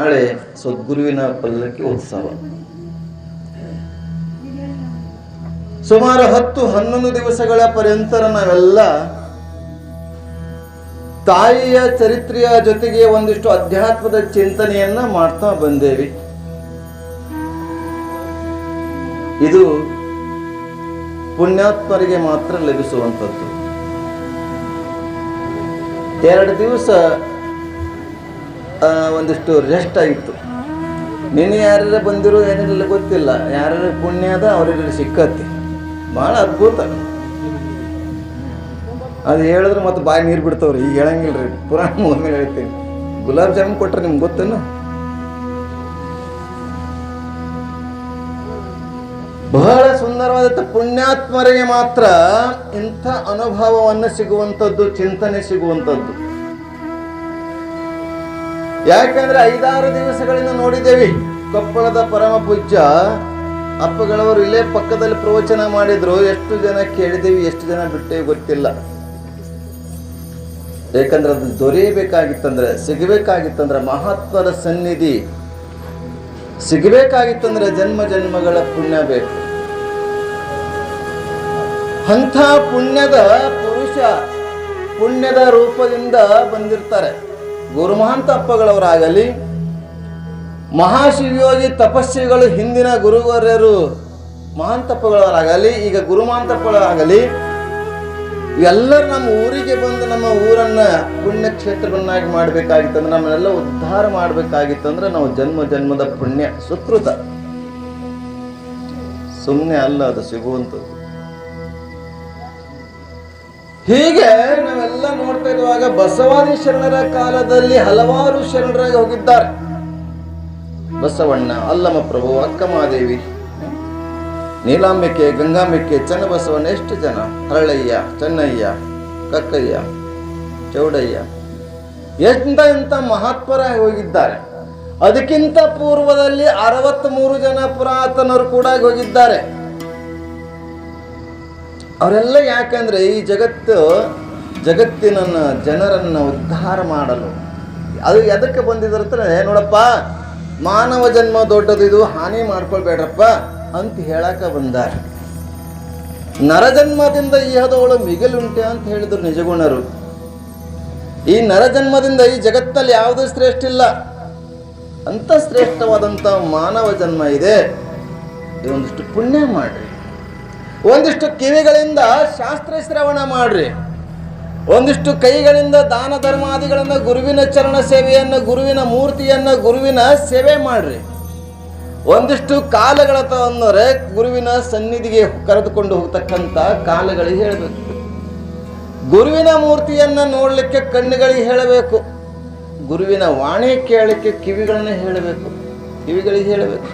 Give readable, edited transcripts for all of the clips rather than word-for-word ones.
ನಾಳೆ ಸದ್ಗುರುವಿನ ಪಲ್ಲಕ್ಕಿ ಉತ್ಸವ ಸುಮಾರು 10-11 ದಿವಸಗಳ ಪರ್ಯಂತರ ನಾವೆಲ್ಲ ತಾಯಿಯ ಚರಿತ್ರೆಯ ಜೊತೆಗೆ ಒಂದಿಷ್ಟು ಅಧ್ಯಾತ್ಮದ ಚಿಂತನೆಯನ್ನ ಮಾಡ್ತಾ ಬಂದೇವಿ. ಇದು ಪುಣ್ಯಾತ್ಮರಿಗೆ ಮಾತ್ರ ಲಭಿಸುವಂಥದ್ದು. 2 ದಿವಸ ಒಂದಿಷ್ಟು ರೆಸ್ಟ್ ಆಗಿತ್ತು. ನಿನ್ನೆ ಯಾರ್ಯಾರು ಬಂದಿರೋ ಏನಿಲ್ಲ ಗೊತ್ತಿಲ್ಲ, ಯಾರ್ಯಾರು ಪುಣ್ಯ ಅದ ಅವ್ರಿಗೆ ಸಿಕ್ಕತ್ತೆ. ಭಾಳ ಅದ್ಭುತ. ಅದು ಹೇಳಿದ್ರೆ ಮತ್ತೆ ಬಾಯಿ ನೀರು ಬಿಡ್ತಾವ್ರಿ. ಈಗ ಹೇಳಂಗಿಲ್ಲ ರೀ, ಪುರಾಣ ಮೇಲೆ ಹೇಳ್ತೀನಿ. ಗುಲಾಬ್ ಜಾಮೂನ್ ಕೊಟ್ರೆ ನಿಮ್ಗೆ ಗೊತ್ತೇನು? ಬಹಳ ಸುಂದರವಾದ ಪುಣ್ಯಾತ್ಮರಿಗೆ ಮಾತ್ರ ಇಂಥ ಅನುಭವವನ್ನು ಸಿಗುವಂಥದ್ದು, ಚಿಂತನೆ ಸಿಗುವಂಥದ್ದು. ಯಾಕಂದ್ರೆ 5-6 ದಿವಸಗಳಿಂದ ನೋಡಿದ್ದೇವೆ. ಕೊಪ್ಪಳದ ಪರಮ ಪೂಜ್ಯ ಅಪ್ಪಗಳವರು ಇಲ್ಲೇ ಪಕ್ಕದಲ್ಲಿ ಪ್ರವಚನ ಮಾಡಿದ್ರು. ಎಷ್ಟು ಜನ ಕೇಳಿದೇವಿ, ಎಷ್ಟು ಜನ ಬಿಟ್ಟೇವಿ ಗೊತ್ತಿಲ್ಲ. ಯಾಕಂದ್ರೆ ಅದು ದೊರೆಯಬೇಕಾಗಿತ್ತಂದ್ರೆ, ಸಿಗಬೇಕಾಗಿತ್ತಂದ್ರೆ, ಮಹಾತ್ಮರ ಸನ್ನಿಧಿ ಸಿಗಬೇಕಾಗಿತ್ತಂದ್ರೆ ಜನ್ಮ ಜನ್ಮಗಳ ಪುಣ್ಯ ಬೇಕು. ಅಂಥ ಪುಣ್ಯದ ಪುರುಷ ಪುಣ್ಯದ ರೂಪದಿಂದ ಬಂದಿರ್ತಾರೆ. ಗುರುಮಹಾಂತ ಅಪ್ಪಗಳವರಾಗಲಿ, ಮಹಾಶಿವಯೋಗಿ ತಪಸ್ವಿಗಳು, ಹಿಂದಿನ ಗುರುವರ್ಯರು ಮಹಾಂತಪ್ಪಗಳವರಾಗಲಿ, ಈಗ ಗುರುಮಹಾಂತಪ್ಪಗಳಾಗಲಿ, ಎಲ್ಲರೂ ನಮ್ಮ ಊರಿಗೆ ಬಂದು ನಮ್ಮ ಊರನ್ನ ಪುಣ್ಯಕ್ಷೇತ್ರವನ್ನಾಗಿ ಮಾಡಬೇಕಾಗಿತ್ತಂದ್ರೆ, ನಮ್ಮನ್ನೆಲ್ಲ ಉದ್ಧಾರ ಮಾಡಬೇಕಾಗಿತ್ತಂದ್ರೆ ನಾವು ಜನ್ಮ ಜನ್ಮದ ಪುಣ್ಯ ಸುಕೃತ. ಸುಮ್ಮನೆ ಅಲ್ಲ ಅದು ಸಿಗುವಂಥದ್ದು. ಹೀಗೆ ನಾವೆಲ್ಲ ನೋಡ್ತಾ ಇರುವಾಗ ಬಸವಾದಿ ಶರಣರ ಕಾಲದಲ್ಲಿ ಹಲವಾರು ಶರಣರಾಗಿ ಹೋಗಿದ್ದಾರೆ. ಬಸವಣ್ಣ, ಅಲ್ಲಮಪ್ರಭು, ಅಕ್ಕಮಹಾದೇವಿ, ನೀಲಾಂಬಿಕೆ, ಗಂಗಾಂಬಿಕೆ, ಚನ್ನಬಸವಣ್ಣ, ಎಷ್ಟು ಜನ, ಹರಳಯ್ಯ, ಚೆನ್ನಯ್ಯ, ಕಕ್ಕಯ್ಯ, ಚೌಡಯ್ಯ, ಎಂತ ಮಹಾತ್ಮರಾಗಿ ಹೋಗಿದ್ದಾರೆ. ಅದಕ್ಕಿಂತ ಪೂರ್ವದಲ್ಲಿ 63 ಜನ ಪುರಾತನರು ಕೂಡ ಹೋಗಿದ್ದಾರೆ. ಅವರೆಲ್ಲ ಯಾಕಂದ್ರೆ ಈ ಜಗತ್ತಿನ ಜನರನ್ನ ಉದ್ಧಾರ ಮಾಡಲು, ಅದು ಎದಕ್ಕೆ ಬಂದಿದ್ರೆ ನೋಡಪ್ಪ, ಮಾನವ ಜನ್ಮ ದೊಡ್ಡದು, ಇದು ಹಾನಿ ಮಾಡ್ಕೊಳ್ಬೇಡ್ರಪ್ಪ ಅಂತ ಹೇಳಕ ಬಂದಾರ. ನರಜನ್ಮದಿಂದ ಇಹದವಳು ಮಿಗಿಲುಂಟೆ ಅಂತ ಹೇಳಿದ್ರು ನಿಜಗುಣರು. ಈ ನರಜನ್ಮದಿಂದ ಈ ಜಗತ್ತಲ್ಲಿ ಯಾವುದೂ ಶ್ರೇಷ್ಠ ಇಲ್ಲ, ಅಂತ ಶ್ರೇಷ್ಠವಾದಂಥ ಮಾನವ ಜನ್ಮ ಇದೆ. ಒಂದಿಷ್ಟು ಪುಣ್ಯ ಮಾಡ್ರಿ, ಒಂದಿಷ್ಟು ಕಿವಿಗಳಿಂದ ಶಾಸ್ತ್ರ ಶ್ರವಣ ಮಾಡ್ರಿ, ಒಂದಿಷ್ಟು ಕೈಗಳಿಂದ ದಾನ ಧರ್ಮಾದಿಗಳನ್ನ, ಗುರುವಿನ ಚರಣ ಸೇವೆಯನ್ನು, ಗುರುವಿನ ಮೂರ್ತಿಯನ್ನ, ಗುರುವಿನ ಸೇವೆ ಮಾಡ್ರಿ. ಒಂದಿಷ್ಟು ಕಾಲಗಳ ಅಂದರೆ ಗುರುವಿನ ಸನ್ನಿಧಿಗೆ ಕರೆದುಕೊಂಡು ಹೋಗ್ತಕ್ಕಂಥ ಕಾಲಗಳಿಗೆ ಹೇಳಬೇಕು. ಗುರುವಿನ ಮೂರ್ತಿಯನ್ನ ನೋಡ್ಲಿಕ್ಕೆ ಕಣ್ಣುಗಳಿಗೆ ಹೇಳಬೇಕು. ಗುರುವಿನ ವಾಣಿ ಕೇಳಲಿಕ್ಕೆ ಕಿವಿಗಳನ್ನ ಕಿವಿಗಳಿಗೆ ಹೇಳಬೇಕು.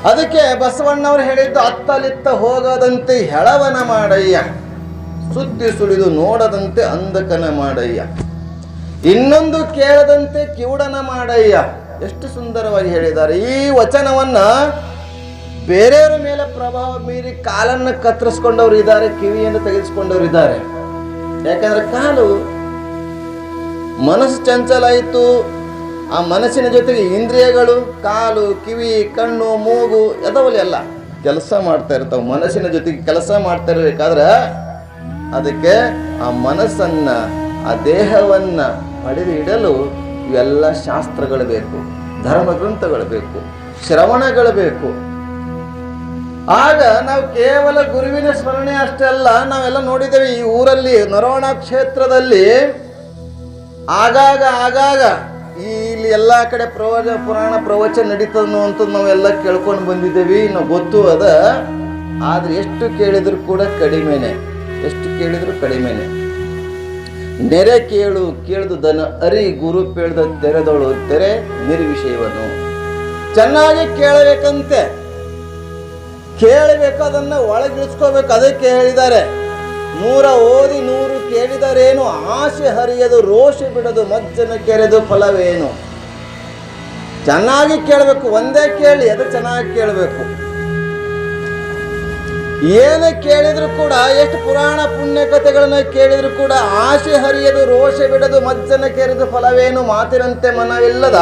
ಅದಕ್ಕೆ ಬಸವಣ್ಣವರು ಹೇಳಿದ್ದು, ಅತ್ತಲಿತ್ತ ಹೋಗದಂತೆ ಹೆಳವನ ಮಾಡಯ್ಯ, ಸುದ್ದಿ ಸುಳಿದು ನೋಡದಂತೆ ಅಂಧಕನ ಮಾಡಯ್ಯ, ಇನ್ನೊಂದು ಕೇಳದಂತೆ ಕಿವುಡನ ಮಾಡಯ್ಯ. ಎಷ್ಟು ಸುಂದರವಾಗಿ ಹೇಳಿದ್ದಾರೆ. ಈ ವಚನವನ್ನ ಬೇರೆಯವರ ಮೇಲೆ ಪ್ರಭಾವ ಬೀರಿ ಕಾಲನ್ನು ಕತ್ತರಿಸ್ಕೊಂಡವ್ರು ಇದ್ದಾರೆ, ಕಿವಿಯನ್ನು ತೆಗೆದುಕೊಂಡವ್ರು ಇದ್ದಾರೆ. ಯಾಕಂದ್ರೆ ಮನಸ್ಸು ಚಂಚಲ ಆಯಿತು. ಆ ಮನಸ್ಸಿನ ಜೊತೆಗೆ ಇಂದ್ರಿಯಗಳು, ಕಾಲು, ಕಿವಿ, ಕಣ್ಣು, ಮೂಗು ಎದವಲ್ಲಿ ಎಲ್ಲ ಕೆಲಸ ಮಾಡ್ತಾ ಇರ್ತಾವೆ. ಮನಸ್ಸಿನ ಜೊತೆಗೆ ಕೆಲಸ ಮಾಡ್ತಾ ಇರಬೇಕಾದ್ರೆ ಅದಕ್ಕೆ ಆ ಮನಸ್ಸನ್ನ, ಆ ದೇಹವನ್ನ ಪಡೆದು ಇಡಲು ಇವೆಲ್ಲ ಶಾಸ್ತ್ರಗಳು ಬೇಕು, ಧರ್ಮ ಗ್ರಂಥಗಳು ಬೇಕು, ಶ್ರವಣಗಳು ಬೇಕು. ಆಗ ನಾವು ಕೇವಲ ಗುರುವಿನ ಸ್ಮರಣೆ ಅಷ್ಟೇ ಅಲ್ಲ, ನಾವೆಲ್ಲ ನೋಡಿದ್ದೇವೆ ಈ ಊರಲ್ಲಿ ನರವಣ ಕ್ಷೇತ್ರದಲ್ಲಿ ಆಗಾಗ ಇಲ್ಲಿ ಎಲ್ಲ ಕಡೆ ಪುರಾಣ ಪ್ರವಚನ ನಡೀತದೋ ಅಂತ ನಾವೆಲ್ಲ ಕೇಳ್ಕೊಂಡು ಬಂದಿದ್ದೇವೆ. ನಾವು ಗೊತ್ತು ಅದ. ಆದ್ರೆ ಎಷ್ಟು ಕೇಳಿದ್ರು ಕೂಡ ಕಡಿಮೆನೆ, ನೆರೆ ಕೇಳುದು ದನ ಅರಿ, ಗುರು ಪೇಳ್ದ ತೆರೆದವಳು ತೆರೆ ನಿರ್ವಿಷಯವನ್ನು. ಚೆನ್ನಾಗಿ ಕೇಳಬೇಕಂತೆ, ಕೇಳಬೇಕು, ಅದನ್ನ ಒಳಗಿಳಿಸ್ಕೋಬೇಕು. ಅದಕ್ಕೆ ಹೇಳಿದ್ದಾರೆ, 100 ಓದಿ 100 ಕೇಳಿದರೇನು, ಆಸೆ ಹರಿಯದು ರೋಷ ಬಿಡದು ಮಜ್ಜನ ಕೆರೆದು ಫಲವೇನು. ಚೆನ್ನಾಗಿ ಕೇಳಬೇಕು, ಒಂದೇ ಕೇಳಿ, ಅದು ಚೆನ್ನಾಗಿ ಕೇಳಬೇಕು. ಏನು ಕೇಳಿದ್ರು ಕೂಡ, ಎಷ್ಟು ಪುರಾಣ ಪುಣ್ಯ ಕಥೆಗಳನ್ನ ಕೇಳಿದ್ರು ಕೂಡ ಆಸೆ ಹರಿಯದು ರೋಷ ಬಿಡದು ಮಜ್ಜನ ಕೆರೆದು ಫಲವೇನು, ಮಾತಿನಂತೆ ಮನವಿಲ್ಲದ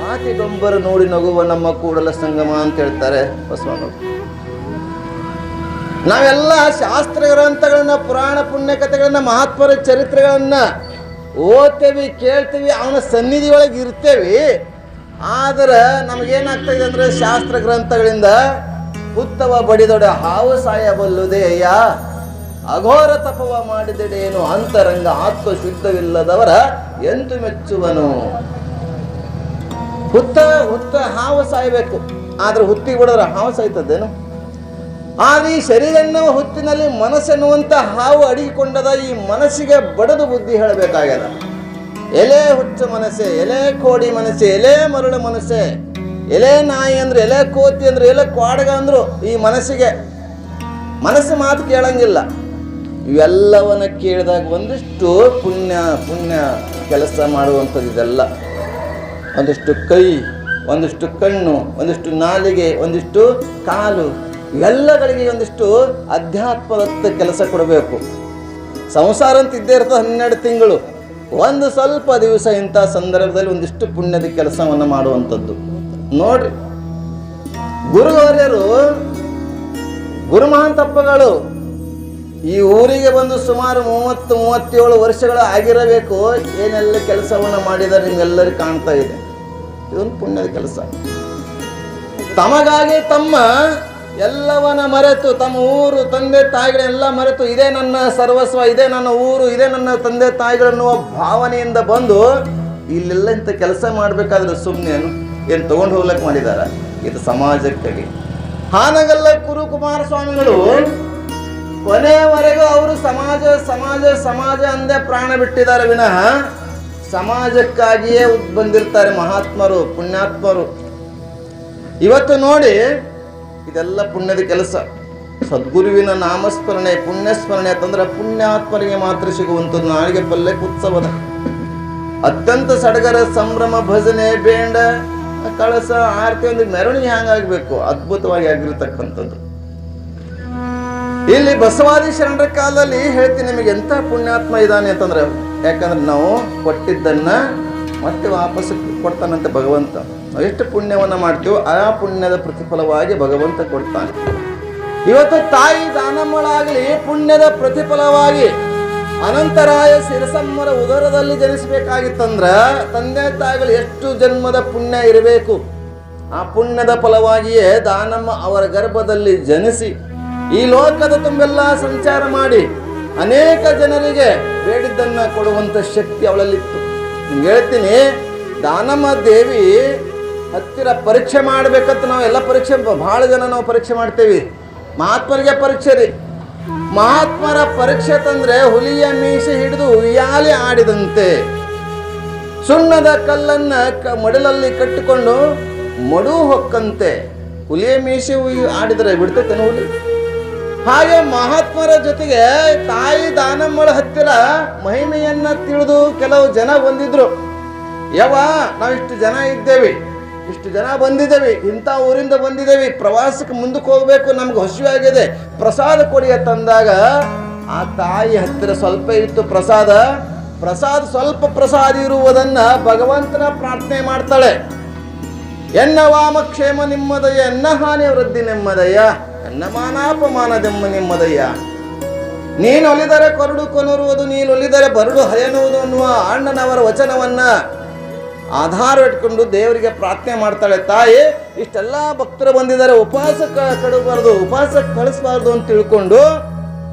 ಮಾತಿಗೊಬ್ಬರು ನೋಡಿ ನಗುವ ನಮ್ಮ ಕೂಡಲ ಸಂಗಮ ಅಂತ ಹೇಳ್ತಾರೆ ಬಸವಣ್ಣವರು. ನಾವೆಲ್ಲ ಶಾಸ್ತ್ರ ಗ್ರಂಥಗಳನ್ನ, ಪುರಾಣ ಪುಣ್ಯ ಕಥೆಗಳನ್ನ, ಮಹಾತ್ಮರ ಚರಿತ್ರೆಗಳನ್ನ ಓದ್ತೇವಿ, ಕೇಳ್ತೀವಿ, ಅವನ ಸನ್ನಿಧಿ ಒಳಗೆ ಇರ್ತೇವಿ. ಆದರೆ ನಮಗೇನಾಗ್ತದೆ ಅಂದರೆ ಶಾಸ್ತ್ರ ಗ್ರಂಥಗಳಿಂದ ಉತ್ತವ ಬಡಿದೊಡ ಹಾವು ಸಾಯಬಲ್ಲುದೇ ಅಯ್ಯ, ಅಘೋರ ತಪವ ಮಾಡಿದಡೇನು ಅಂತರಂಗ ಆತ್ಮ ಶುದ್ಧವಿಲ್ಲದವರ ಎಂತು ಮೆಚ್ಚುವನು. ಹುತ್ತ ಹಾವು ಸಾಯಬೇಕು, ಆದ್ರೆ ಹುತ್ತಿಗೆ ಬಿಡೋದ್ರ ಹಾವು ಸಾಯ್ತದ್ದೇನು? ಆದ್ರೆ ಈ ಶರೀರ ಎನ್ನುವ ಹುತ್ತಿನಲ್ಲಿ ಮನಸ್ಸೆನ್ನುವಂತ ಹಾವು ಅಡಗಿಕೊಂಡದ. ಈ ಮನಸ್ಸಿಗೆ ಬಡದು ಬುದ್ಧಿ ಹೇಳಬೇಕಾಗ್ಯದ. ಎಲೆ ಹುಚ್ಚು ಮನಸ್ಸೆ, ಎಲೆ ಕೋಡಿ ಮನಸ್ಸೆ, ಎಲೆ ಮರಳು ಮನಸ್ಸೆ, ಎಲೆ ನಾಯಿ ಅಂದ್ರೆ, ಎಲೆ ಕೋತಿ ಅಂದ್ರೆ, ಎಲೆ ಕ್ವಾಡಗ ಅಂದ್ರು ಈ ಮನಸ್ಸಿಗೆ. ಮನಸ್ಸು ಮಾತು ಕೇಳಂಗಿಲ್ಲ. ಇವೆಲ್ಲವನ್ನ ಕೇಳಿದಾಗ ಒಂದಿಷ್ಟು ಪುಣ್ಯ ಕೆಲಸ ಮಾಡುವಂಥದ್ದು ಇದೆಲ್ಲ. ಒಂದಿಷ್ಟು ಕೈ, ಒಂದಿಷ್ಟು ಕಣ್ಣು, ಒಂದಿಷ್ಟು ನಾಲಿಗೆ, ಒಂದಿಷ್ಟು ಕಾಲು, ಇವೆಲ್ಲಗಳಿಗೆ ಒಂದಿಷ್ಟು ಅಧ್ಯಾತ್ಮದತ್ತ ಕೆಲಸ ಕೊಡಬೇಕು. ಸಂಸಾರ ಅಂತ ಇದ್ದೇ ಇರ್ತದೆ 12 ತಿಂಗಳು. ಒಂದು ಸ್ವಲ್ಪ ದಿವಸ ಇಂಥ ಸಂದರ್ಭದಲ್ಲಿ ಒಂದಿಷ್ಟು ಪುಣ್ಯದ ಕೆಲಸವನ್ನು ಮಾಡುವಂಥದ್ದು ನೋಡ್ರಿ. ಗುರುವರ್ಯರು, ಗುರುಮಹಾಂತಪ್ಪಗಳು ಈ ಊರಿಗೆ ಬಂದು ಸುಮಾರು 30-37 ವರ್ಷಗಳು ಆಗಿರಬೇಕು. ಏನೆಲ್ಲ ಕೆಲಸವನ್ನು ಮಾಡಿದರೆ ನಿಮ್ಗೆಲ್ಲರಿಗೂ ಕಾಣ್ತಾ ಇದೆ. ಇದೊಂದು ಪುಣ್ಯದ ಕೆಲಸ. ತಮಗಾಗಿ ತಮ್ಮ ಎಲ್ಲವನ್ನ ಮರೆತು, ತಮ್ಮ ಊರು, ತಂದೆ ತಾಯಿಗಳನ್ನೆಲ್ಲ ಮರೆತು, ಇದೇ ನನ್ನ ಸರ್ವಸ್ವ, ಇದೇ ನನ್ನ ಊರು, ಇದೇ ನನ್ನ ತಂದೆ ತಾಯಿಗಳನ್ನುವ ಭಾವನೆಯಿಂದ ಬಂದು ಇಲ್ಲೆಲ್ಲ ಇಂಥ ಕೆಲಸ ಮಾಡಬೇಕಾದ್ರೆ ಸುಮ್ಮನೆ ಏನು ತಗೊಂಡು ಹೋಗ್ಲಕ್ಕೆ ಮಾಡಿದಾರ? ಇದು ಸಮಾಜಕ್ಕಾಗಿ. ಹಾನಗಲ್ಲ ಕುರುಕುಮಾರಸ್ವಾಮಿಗಳು ಕೊನೆಯವರೆಗೂ ಅವರು ಸಮಾಜ ಸಮಾಜ ಸಮಾಜ ಅಂದೇ ಪ್ರಾಣ ಬಿಟ್ಟಿದ್ದಾರೆ ವಿನಃ ಸಮಾಜಕ್ಕಾಗಿಯೇ ಬಂದಿರ್ತಾರೆ ಮಹಾತ್ಮರು, ಪುಣ್ಯಾತ್ಮರು. ಇವತ್ತು ನೋಡಿ, ಇದೆಲ್ಲ ಪುಣ್ಯದ ಕೆಲಸ. ಸದ್ಗುರುವಿನ ನಾಮಸ್ಮರಣೆ, ಪುಣ್ಯಸ್ಮರಣೆ ಅಂತಂದ್ರೆ ಪುಣ್ಯಾತ್ಮರಿಗೆ ಮಾತ್ರ ಸಿಗುವಂಥದ್ದು. ನಾಳಿಗೆ ಪಲ್ಯಕ್ಕೆ ಉತ್ಸವದ ಅತ್ಯಂತ ಸಡಗರ, ಸಂಭ್ರಮ, ಭಜನೆ, ಬೇಂಡ, ಕಳಸ, ಆರತಿ, ಒಂದು ಮೆರವಣಿಗೆ ಹ್ಯಾಂಗಾಗಬೇಕು, ಅದ್ಭುತವಾಗಿ ಆಗಿರ್ತಕ್ಕಂಥದ್ದು. ಇಲ್ಲಿ ಬಸವಾದಿ ಶರಣರ ಕಾಲದಲ್ಲಿ ಹೇಳ್ತೀನಿ ನಿಮಗೆ ಎಂಥ ಪುಣ್ಯಾತ್ಮ ಇದ್ದಾನೆ ಅಂತಂದ್ರೆ, ಯಾಕಂದ್ರೆ ನಾವು ಕೊಟ್ಟಿದ್ದನ್ನ ಮತ್ತೆ ವಾಪಸ್ ಕೊಡ್ತಾನಂತೆ ಭಗವಂತ. ನಾವು ಎಷ್ಟು ಪುಣ್ಯವನ್ನು ಮಾಡ್ತೀವೋ ಆ ಪುಣ್ಯದ ಪ್ರತಿಫಲವಾಗಿ ಭಗವಂತ ಕೊಡ್ತಾನೆ. ಇವತ್ತು ತಾಯಿ ದಾನಮ್ಮಳಾಗಲಿ ಪುಣ್ಯದ ಪ್ರತಿಫಲವಾಗಿ ಅನಂತರಾಯ ಶಿರಸಮ್ಮರ ಉದರದಲ್ಲಿ ಜನಿಸಬೇಕಾಗಿತ್ತಂದ್ರ ತಂದೆ ತಾಯಿಗಳು ಎಷ್ಟು ಜನ್ಮದ ಪುಣ್ಯ ಇರಬೇಕು. ಆ ಪುಣ್ಯದ ಫಲವಾಗಿಯೇ ದಾನಮ್ಮ ಅವರ ಗರ್ಭದಲ್ಲಿ ಜನಿಸಿ ಈ ಲೋಕದ ತುಂಬೆಲ್ಲ ಸಂಚಾರ ಮಾಡಿ ಅನೇಕ ಜನರಿಗೆ ಬೇಡಿದ್ದನ್ನ ಕೊಡುವಂತ ಶಕ್ತಿ ಅವಳಲ್ಲಿತ್ತು. ನಿಮ್ಗೆ ಹೇಳ್ತೀನಿ, ದಾನಮ್ಮ ದೇವಿ ಹತ್ತಿರ ಪರೀಕ್ಷೆ ಮಾಡ್ಬೇಕಂತ ನಾವೆಲ್ಲ ಪರೀಕ್ಷೆ, ಬಹಳ ಜನ ನಾವು ಪರೀಕ್ಷೆ ಮಾಡ್ತೇವೆ. ಮಹಾತ್ಮರಿಗೆ ಪರೀಕ್ಷೆ ರೀ. ಮಹಾತ್ಮರ ಪರೀಕ್ಷೆ ತಂದ್ರೆ ಹುಲಿಯ ಮೀಸೆ ಹಿಡಿದು ಉಯ್ಯಾಲೆ ಆಡಿದಂತೆ, ಸುಣ್ಣದ ಕಲ್ಲನ್ನ ಮಡಲಲ್ಲಿ ಕಟ್ಟಿಕೊಂಡು ಮಡು ಹೊಕ್ಕಂತೆ. ಹುಲಿಯ ಮೀಸೆ ಆಡಿದ್ರೆ ಬಿಡ್ತೈತೇನು ಹುಲಿ? ಹಾಗೆ ಮಹಾತ್ಮರ ಜೊತೆಗೆ ತಾಯಿ ದಾನಮ್ಮಳ ಹತ್ತಿರ ಮಹಿಮೆಯನ್ನ ತಿಳಿದು ಕೆಲವು ಜನ ಬಂದಿದ್ರು. ನಾವಿಷ್ಟು ಜನ ಇದ್ದೇವೆ, ಇಷ್ಟು ಜನ ಬಂದಿದ್ದೇವೆ, ಇಂಥ ಊರಿಂದ ಬಂದಿದ್ದೇವೆ, ಪ್ರವಾಸಕ್ಕೆ ಮುಂದಕ್ಕೆ ಹೋಗ್ಬೇಕು, ನಮ್ಗೆ ಹಸಿವೆ ಆಗಿದೆ, ಪ್ರಸಾದ ಕೊಡಿ ತಂದಾಗ ಆ ತಾಯಿ ಹತ್ತಿರ ಸ್ವಲ್ಪ ಇತ್ತು ಪ್ರಸಾದ. ಸ್ವಲ್ಪ ಪ್ರಸಾದ ಇರುವುದನ್ನ ಭಗವಂತನ ಪ್ರಾರ್ಥನೆ ಮಾಡ್ತಾಳೆ. ಎನ್ನ ವಾಮಕ್ಷೇಮ ನಿಮ್ಮದಯ್ಯ, ಎನ್ನ ಹಾನಿ ವೃದ್ಧಿ ನೆಮ್ಮದಯ್ಯ, ಎನ್ನ ಮಾನಾಪಮಾನದೆಮ್ಮ ನಿಮ್ಮದಯ್ಯ. ನೀನೊಲಿದರೆ ಕೊರಡು ಕೊನುರುವುದು, ನೀನೊಲಿದರೆ ಬರಡು ಹಯನುವುದು ಅನ್ನುವ ಅಣ್ಣನವರ ವಚನವನ್ನ ಆಧಾರ ಇಟ್ಕೊಂಡು ದೇವರಿಗೆ ಪ್ರಾರ್ಥನೆ ಮಾಡ್ತಾಳೆ ತಾಯಿ. ಇಷ್ಟೆಲ್ಲ ಭಕ್ತರು ಬಂದಿದ್ದಾರೆ, ಉಪವಾಸ ಕಡಬಾರ್ದು, ಉಪವಾಸ ಕಳಿಸಬಾರ್ದು ಅಂತ ತಿಳ್ಕೊಂಡು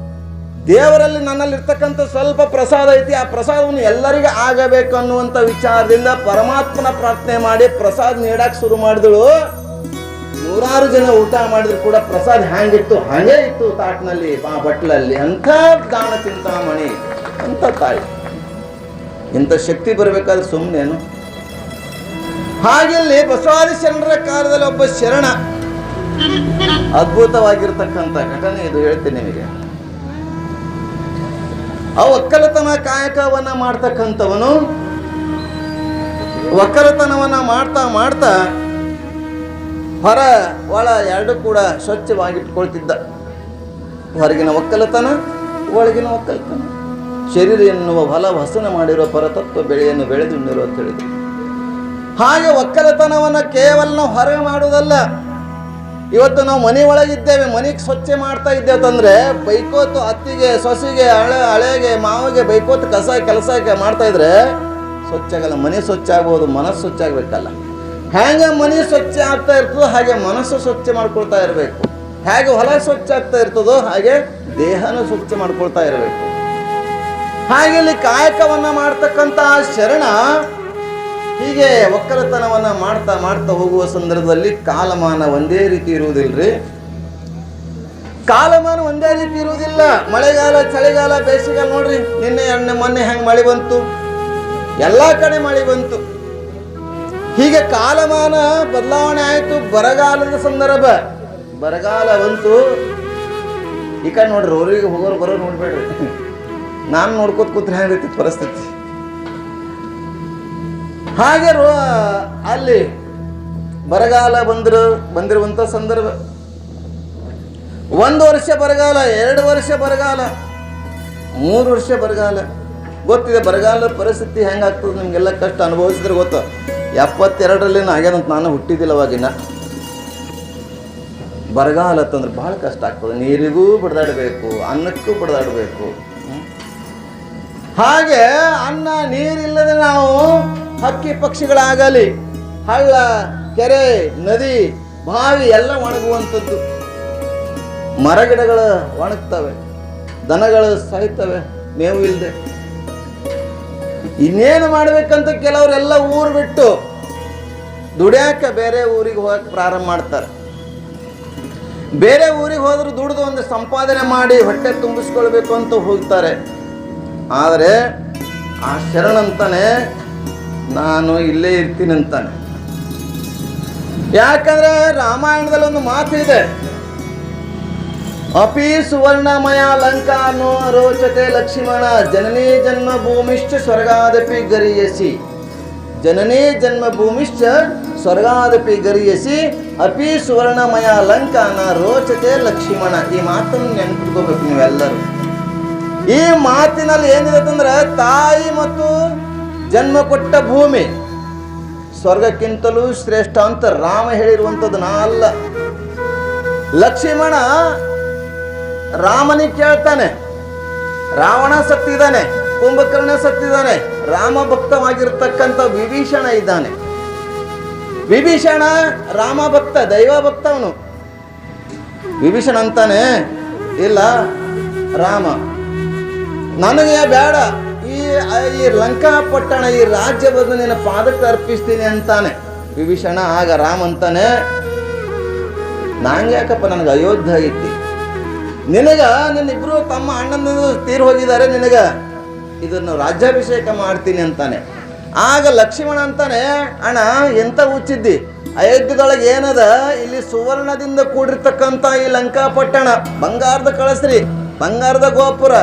ದೇವರಲ್ಲಿ ನನ್ನಲ್ಲಿರ್ತಕ್ಕಂಥ ಸ್ವಲ್ಪ ಪ್ರಸಾದ ಐತಿ, ಆ ಪ್ರಸಾದವನ್ನು ಎಲ್ಲರಿಗೂ ಆಗಬೇಕು ಅನ್ನುವಂಥ ವಿಚಾರದಿಂದ ಪರಮಾತ್ಮನ ಪ್ರಾರ್ಥನೆ ಮಾಡಿ ಪ್ರಸಾದ ನೀಡಕ್ಕೆ ಶುರು ಮಾಡಿದಳು. 100 ಜನ ಊಟ ಮಾಡಿದ್ರು ಕೂಡ ಪ್ರಸಾದ ಹ್ಯಾಂಗಿತ್ತು ಹಾಗೇ ಇತ್ತು ತಾಟ್ನಲ್ಲಿ, ಬಟ್ಲಲ್ಲಿ. ಅಂಥ ದಾನ ಚಿಂತಾಮಣಿ ಅಂತ ತಾಯಿ. ಇಂಥ ಶಕ್ತಿ ಬರಬೇಕಾದ್ರೆ ಸುಮ್ಮನೇನು? ಹಾಗೆಲ್ಲಿ ಬಸವಾದಿ ಶರಣರ ಕಾಲದಲ್ಲಿ ಒಬ್ಬ ಶರಣ, ಅದ್ಭುತವಾಗಿರ್ತಕ್ಕಂಥ ಘಟನೆ ಇದು, ಹೇಳ್ತೀನಿ ನಿಮಗೆ. ಆ ಒಕ್ಕಲತನ ಕಾಯಕವನ್ನ ಮಾಡ್ತಕ್ಕಂಥವನು ಒಕ್ಕಲತನವನ್ನ ಮಾಡ್ತಾ ಮಾಡ್ತಾ ಹೊರ ಒಳ ಎರಡು ಕೂಡ ಸ್ವಚ್ಛವಾಗಿಟ್ಕೊಳ್ತಿದ್ದ. ಹೊರಗಿನ ಒಕ್ಕಲತನ, ಒಳಗಿನ ಒಕ್ಕಲತನ. ಶರೀರ ಎನ್ನುವ ಹೊಲ ಹಸನ ಮಾಡಿರೋ ಪರತತ್ವ ಬೆಳೆಯನ್ನು ಬೆಳೆದುಂಡಿರೋ ಅಂತ ಹೇಳಿದ್ರು. ಹಾಗೆ ಒಕ್ಕಲತನವನ್ನು ಕೇವಲ ನಾವು ಹೊರಗೆ ಮಾಡುವುದಲ್ಲ. ಇವತ್ತು ನಾವು ಮನೆ ಒಳಗಿದ್ದೇವೆ, ಮನೆಗೆ ಸ್ವಚ್ಛ ಮಾಡ್ತಾ ಇದ್ದೇವೆ ಅಂತಂದರೆ ಬೈಕೋತು ಅತ್ತಿಗೆ ಸೊಸೆಗೆ ಹಳೆಗೆ ಮಾವಿಗೆ ಬೈಕೋತು ಕೆಲಸ ಮಾಡ್ತಾ ಇದ್ರೆ ಸ್ವಚ್ಛ ಆಗಲ್ಲ. ಮನೆ ಸ್ವಚ್ಛ ಆಗ್ಬೋದು, ಮನಸ್ಸು ಸ್ವಚ್ಛ ಆಗಬೇಕಲ್ಲ. ಹೇಗೆ ಮನೆ ಸ್ವಚ್ಛ ಆಗ್ತಾ ಇರ್ತದೋ ಹಾಗೆ ಮನಸ್ಸು ಸ್ವಚ್ಛ ಮಾಡ್ಕೊಳ್ತಾ ಇರಬೇಕು. ಹೇಗೆ ಹೊಲ ಸ್ವಚ್ಛ ಆಗ್ತಾ ಇರ್ತದೋ ಹಾಗೆ ದೇಹನೂ ಸ್ವಚ್ಛ ಮಾಡ್ಕೊಳ್ತಾ ಇರಬೇಕು. ಹಾಗೆ ಇಲ್ಲಿ ಕಾಯಕವನ್ನು ಮಾಡ್ತಕ್ಕಂಥ ಶರಣ ಹೀಗೆ ಒಕ್ಕಲತನವನ್ನು ಮಾಡ್ತಾ ಮಾಡ್ತಾ ಹೋಗುವ ಸಂದರ್ಭದಲ್ಲಿ ಕಾಲಮಾನ ಒಂದೇ ರೀತಿ ಇರುವುದಿಲ್ಲರಿ. ಕಾಲಮಾನ ಒಂದೇ ರೀತಿ ಇರುವುದಿಲ್ಲ. ಮಳೆಗಾಲ, ಚಳಿಗಾಲ, ಬೇಸಿಗೆಗಾಲ ನೋಡ್ರಿ, ಮೊನ್ನೆ ಹೆಂಗೆ ಮಳೆ ಬಂತು, ಎಲ್ಲ ಕಡೆ ಮಳೆ ಬಂತು. ಹೀಗೆ ಕಾಲಮಾನ ಬದಲಾವಣೆ ಆಯಿತು. ಬರಗಾಲದ ಸಂದರ್ಭ, ಬರಗಾಲ ಬಂತು. ಈ ಕಡೆ ನೋಡ್ರಿ, ಊರಿಗೆ ಹೋಗೋರು ಬರೋರು ನೋಡ್ಬೇಡ್ರಿ. ನಾನು ನೋಡ್ಕೋತ ಕೂತ್ರೆ ಹೆಂಗೈತಿ ಪರಿಸ್ಥಿತಿ. ಹಾಗೆ ಅಲ್ಲಿ ಬರಗಾಲ ಬಂದಿರುವಂಥ ಸಂದರ್ಭ, 1 ವರ್ಷ ಬರಗಾಲ, 2 ವರ್ಷ ಬರಗಾಲ, 3 ವರ್ಷ ಬರಗಾಲ. ಗೊತ್ತಿದೆ ಬರಗಾಲದ ಪರಿಸ್ಥಿತಿ ಹೆಂಗಾಗ್ತದೆ ನಿಮಗೆಲ್ಲ. ಕಷ್ಟ ಅನುಭವಿಸಿದ್ರೆ ಗೊತ್ತು. 72ರಲ್ಲಿ ಆಗ್ಯದಂತ, ನಾನು ಹುಟ್ಟಿದ್ದಿಲ್ಲ ಅವಾಗಿನ. ಬರಗಾಲ ಅಂತಂದ್ರೆ ಭಾಳ ಕಷ್ಟ ಆಗ್ತದೆ. ನೀರಿಗೂ ಬಡ್ದಾಡಬೇಕು, ಅನ್ನಕ್ಕೂ ಬಡ್ದಾಡಬೇಕು. ಹಾಗೆ ಅನ್ನ ನೀರಿಲ್ಲದೆ ನಾವು ಹಕ್ಕಿ ಪಕ್ಷಿಗಳಾಗಲಿ, ಹಳ್ಳ, ಕೆರೆ, ನದಿ, ಬಾವಿ ಎಲ್ಲ ಒಣಗುವಂಥದ್ದು. ಮರಗಿಡಗಳು ಒಣಗ್ತವೆ, ದನಗಳು ಸಾಯ್ತವೆ ಮೇವು ಇಲ್ಲದೆ. ಇನ್ನೇನು ಮಾಡ್ಬೇಕಂತ ಕೆಲವರೆಲ್ಲ ಊರು ಬಿಟ್ಟು ದುಡ್ಯಾಕ ಬೇರೆ ಊರಿಗೆ ಹೋಗಕ್ಕೆ ಪ್ರಾರಂಭ ಮಾಡ್ತಾರೆ. ಬೇರೆ ಊರಿಗೆ ಹೋದ್ರೆ ದುಡಿದು ಒಂದು ಸಂಪಾದನೆ ಮಾಡಿ ಹೊಟ್ಟೆ ತುಂಬಿಸ್ಕೊಳ್ಬೇಕು ಅಂತ ಹೋಗ್ತಾರೆ. ಆದರೆ ಆ ಶರಣಂತಾನೆ ನಾನು ಇಲ್ಲೇ ಇರ್ತೀನಿ ಅಂತಾನೆ. ಯಾಕಂದ್ರೆ ರಾಮಾಯಣದಲ್ಲಿ ಒಂದು ಮಾತು ಇದೆ, ಅಪಿ ಸುವರ್ಣಮಯ ಲಂಕಾನೋ ರೋಚತೆ ಲಕ್ಷ್ಮಣ ಜನನೇ ಜನ್ಮ ಭೂಮಿಶ್ಚ ಸ್ವರ್ಗಾದಪಿ ಗರಿಯಸಿ. ಜನನೇ ಜನ್ಮ ಭೂಮಿಶ್ಚ ಸ್ವರ್ಗಾದಪಿ ಗರಿಯಸಿ ಅಪಿ ಸುವರ್ಣಮಯ ಲಂಕಾನ ರೋಚತೆ ಲಕ್ಷ್ಮಣ. ಈ ಮಾತನ್ನು ನೆನಪಿಟ್ಕೋಬೇಕು ನೀವೆಲ್ಲರೂ. ಈ ಮಾತಿನಲ್ಲಿ ಏನಿದೆ ಅಂತಂದ್ರೆ, ತಾಯಿ ಮತ್ತು ಜನ್ಮ ಕೊಟ್ಟ ಭೂಮಿ ಸ್ವರ್ಗಕ್ಕಿಂತಲೂ ಶ್ರೇಷ್ಠ ಅಂತ ರಾಮ ಹೇಳಿರುವಂಥದ್ದು ನಾ ಅಲ್ಲ. ಲಕ್ಷ್ಮಣ ರಾಮನಿಗೆ ಕೇಳ್ತಾನೆ. ರಾವಣ ಸತ್ತಿದ್ದಾನೆ, ಕುಂಭಕರ್ಣ ಸತ್ತಿದ್ದಾನೆ, ರಾಮ ಭಕ್ತವಾಗಿರ್ತಕ್ಕಂಥ ವಿಭೀಷಣ ಇದ್ದಾನೆ. ವಿಭೀಷಣ ರಾಮ ಭಕ್ತ, ದೈವ ಭಕ್ತ ಅವನು. ವಿಭೀಷಣ ಅಂತಾನೆ, ಇಲ್ಲ ರಾಮ ನನಗೆ ಬೇಡ, ಈ ಲಂಕಾಪಟ್ಟಣ, ಈ ರಾಜ್ಯ ಬಂದು ನಿನ್ನ ಪಾದಕ್ಕೆ ಅರ್ಪಿಸ್ತೀನಿ ಅಂತಾನೆ ವಿಭೀಷಣ. ಆಗ ರಾಮ ಅಂತಾನೆ, ನಂಗೆ ಯಾಕಪ್ಪ, ನನಗೆ ಅಯೋಧ್ಯ ಐತಿ, ನಿನ್ನಿಬ್ರು ತಮ್ಮ ಅಣ್ಣನ ತೀರ್ ಹೋಗಿದ್ದಾರೆ, ಇದನ್ನು ರಾಜ್ಯಾಭಿಷೇಕ ಮಾಡ್ತೀನಿ ಅಂತಾನೆ. ಆಗ ಲಕ್ಷ್ಮಣ ಅಂತಾನೆ, ಅಣ್ಣ ಎಂತ ಹುಚ್ಚಿದ್ದಿ, ಅಯೋಧ್ಯದೊಳಗೆ ಏನದ, ಇಲ್ಲಿ ಸುವರ್ಣದಿಂದ ಕೂಡಿರ್ತಕ್ಕಂಥ ಈ ಲಂಕಾಪಟ್ಟಣ, ಬಂಗಾರದ ಕಳಸ್ರಿ, ಬಂಗಾರದ ಗೋಪುರ,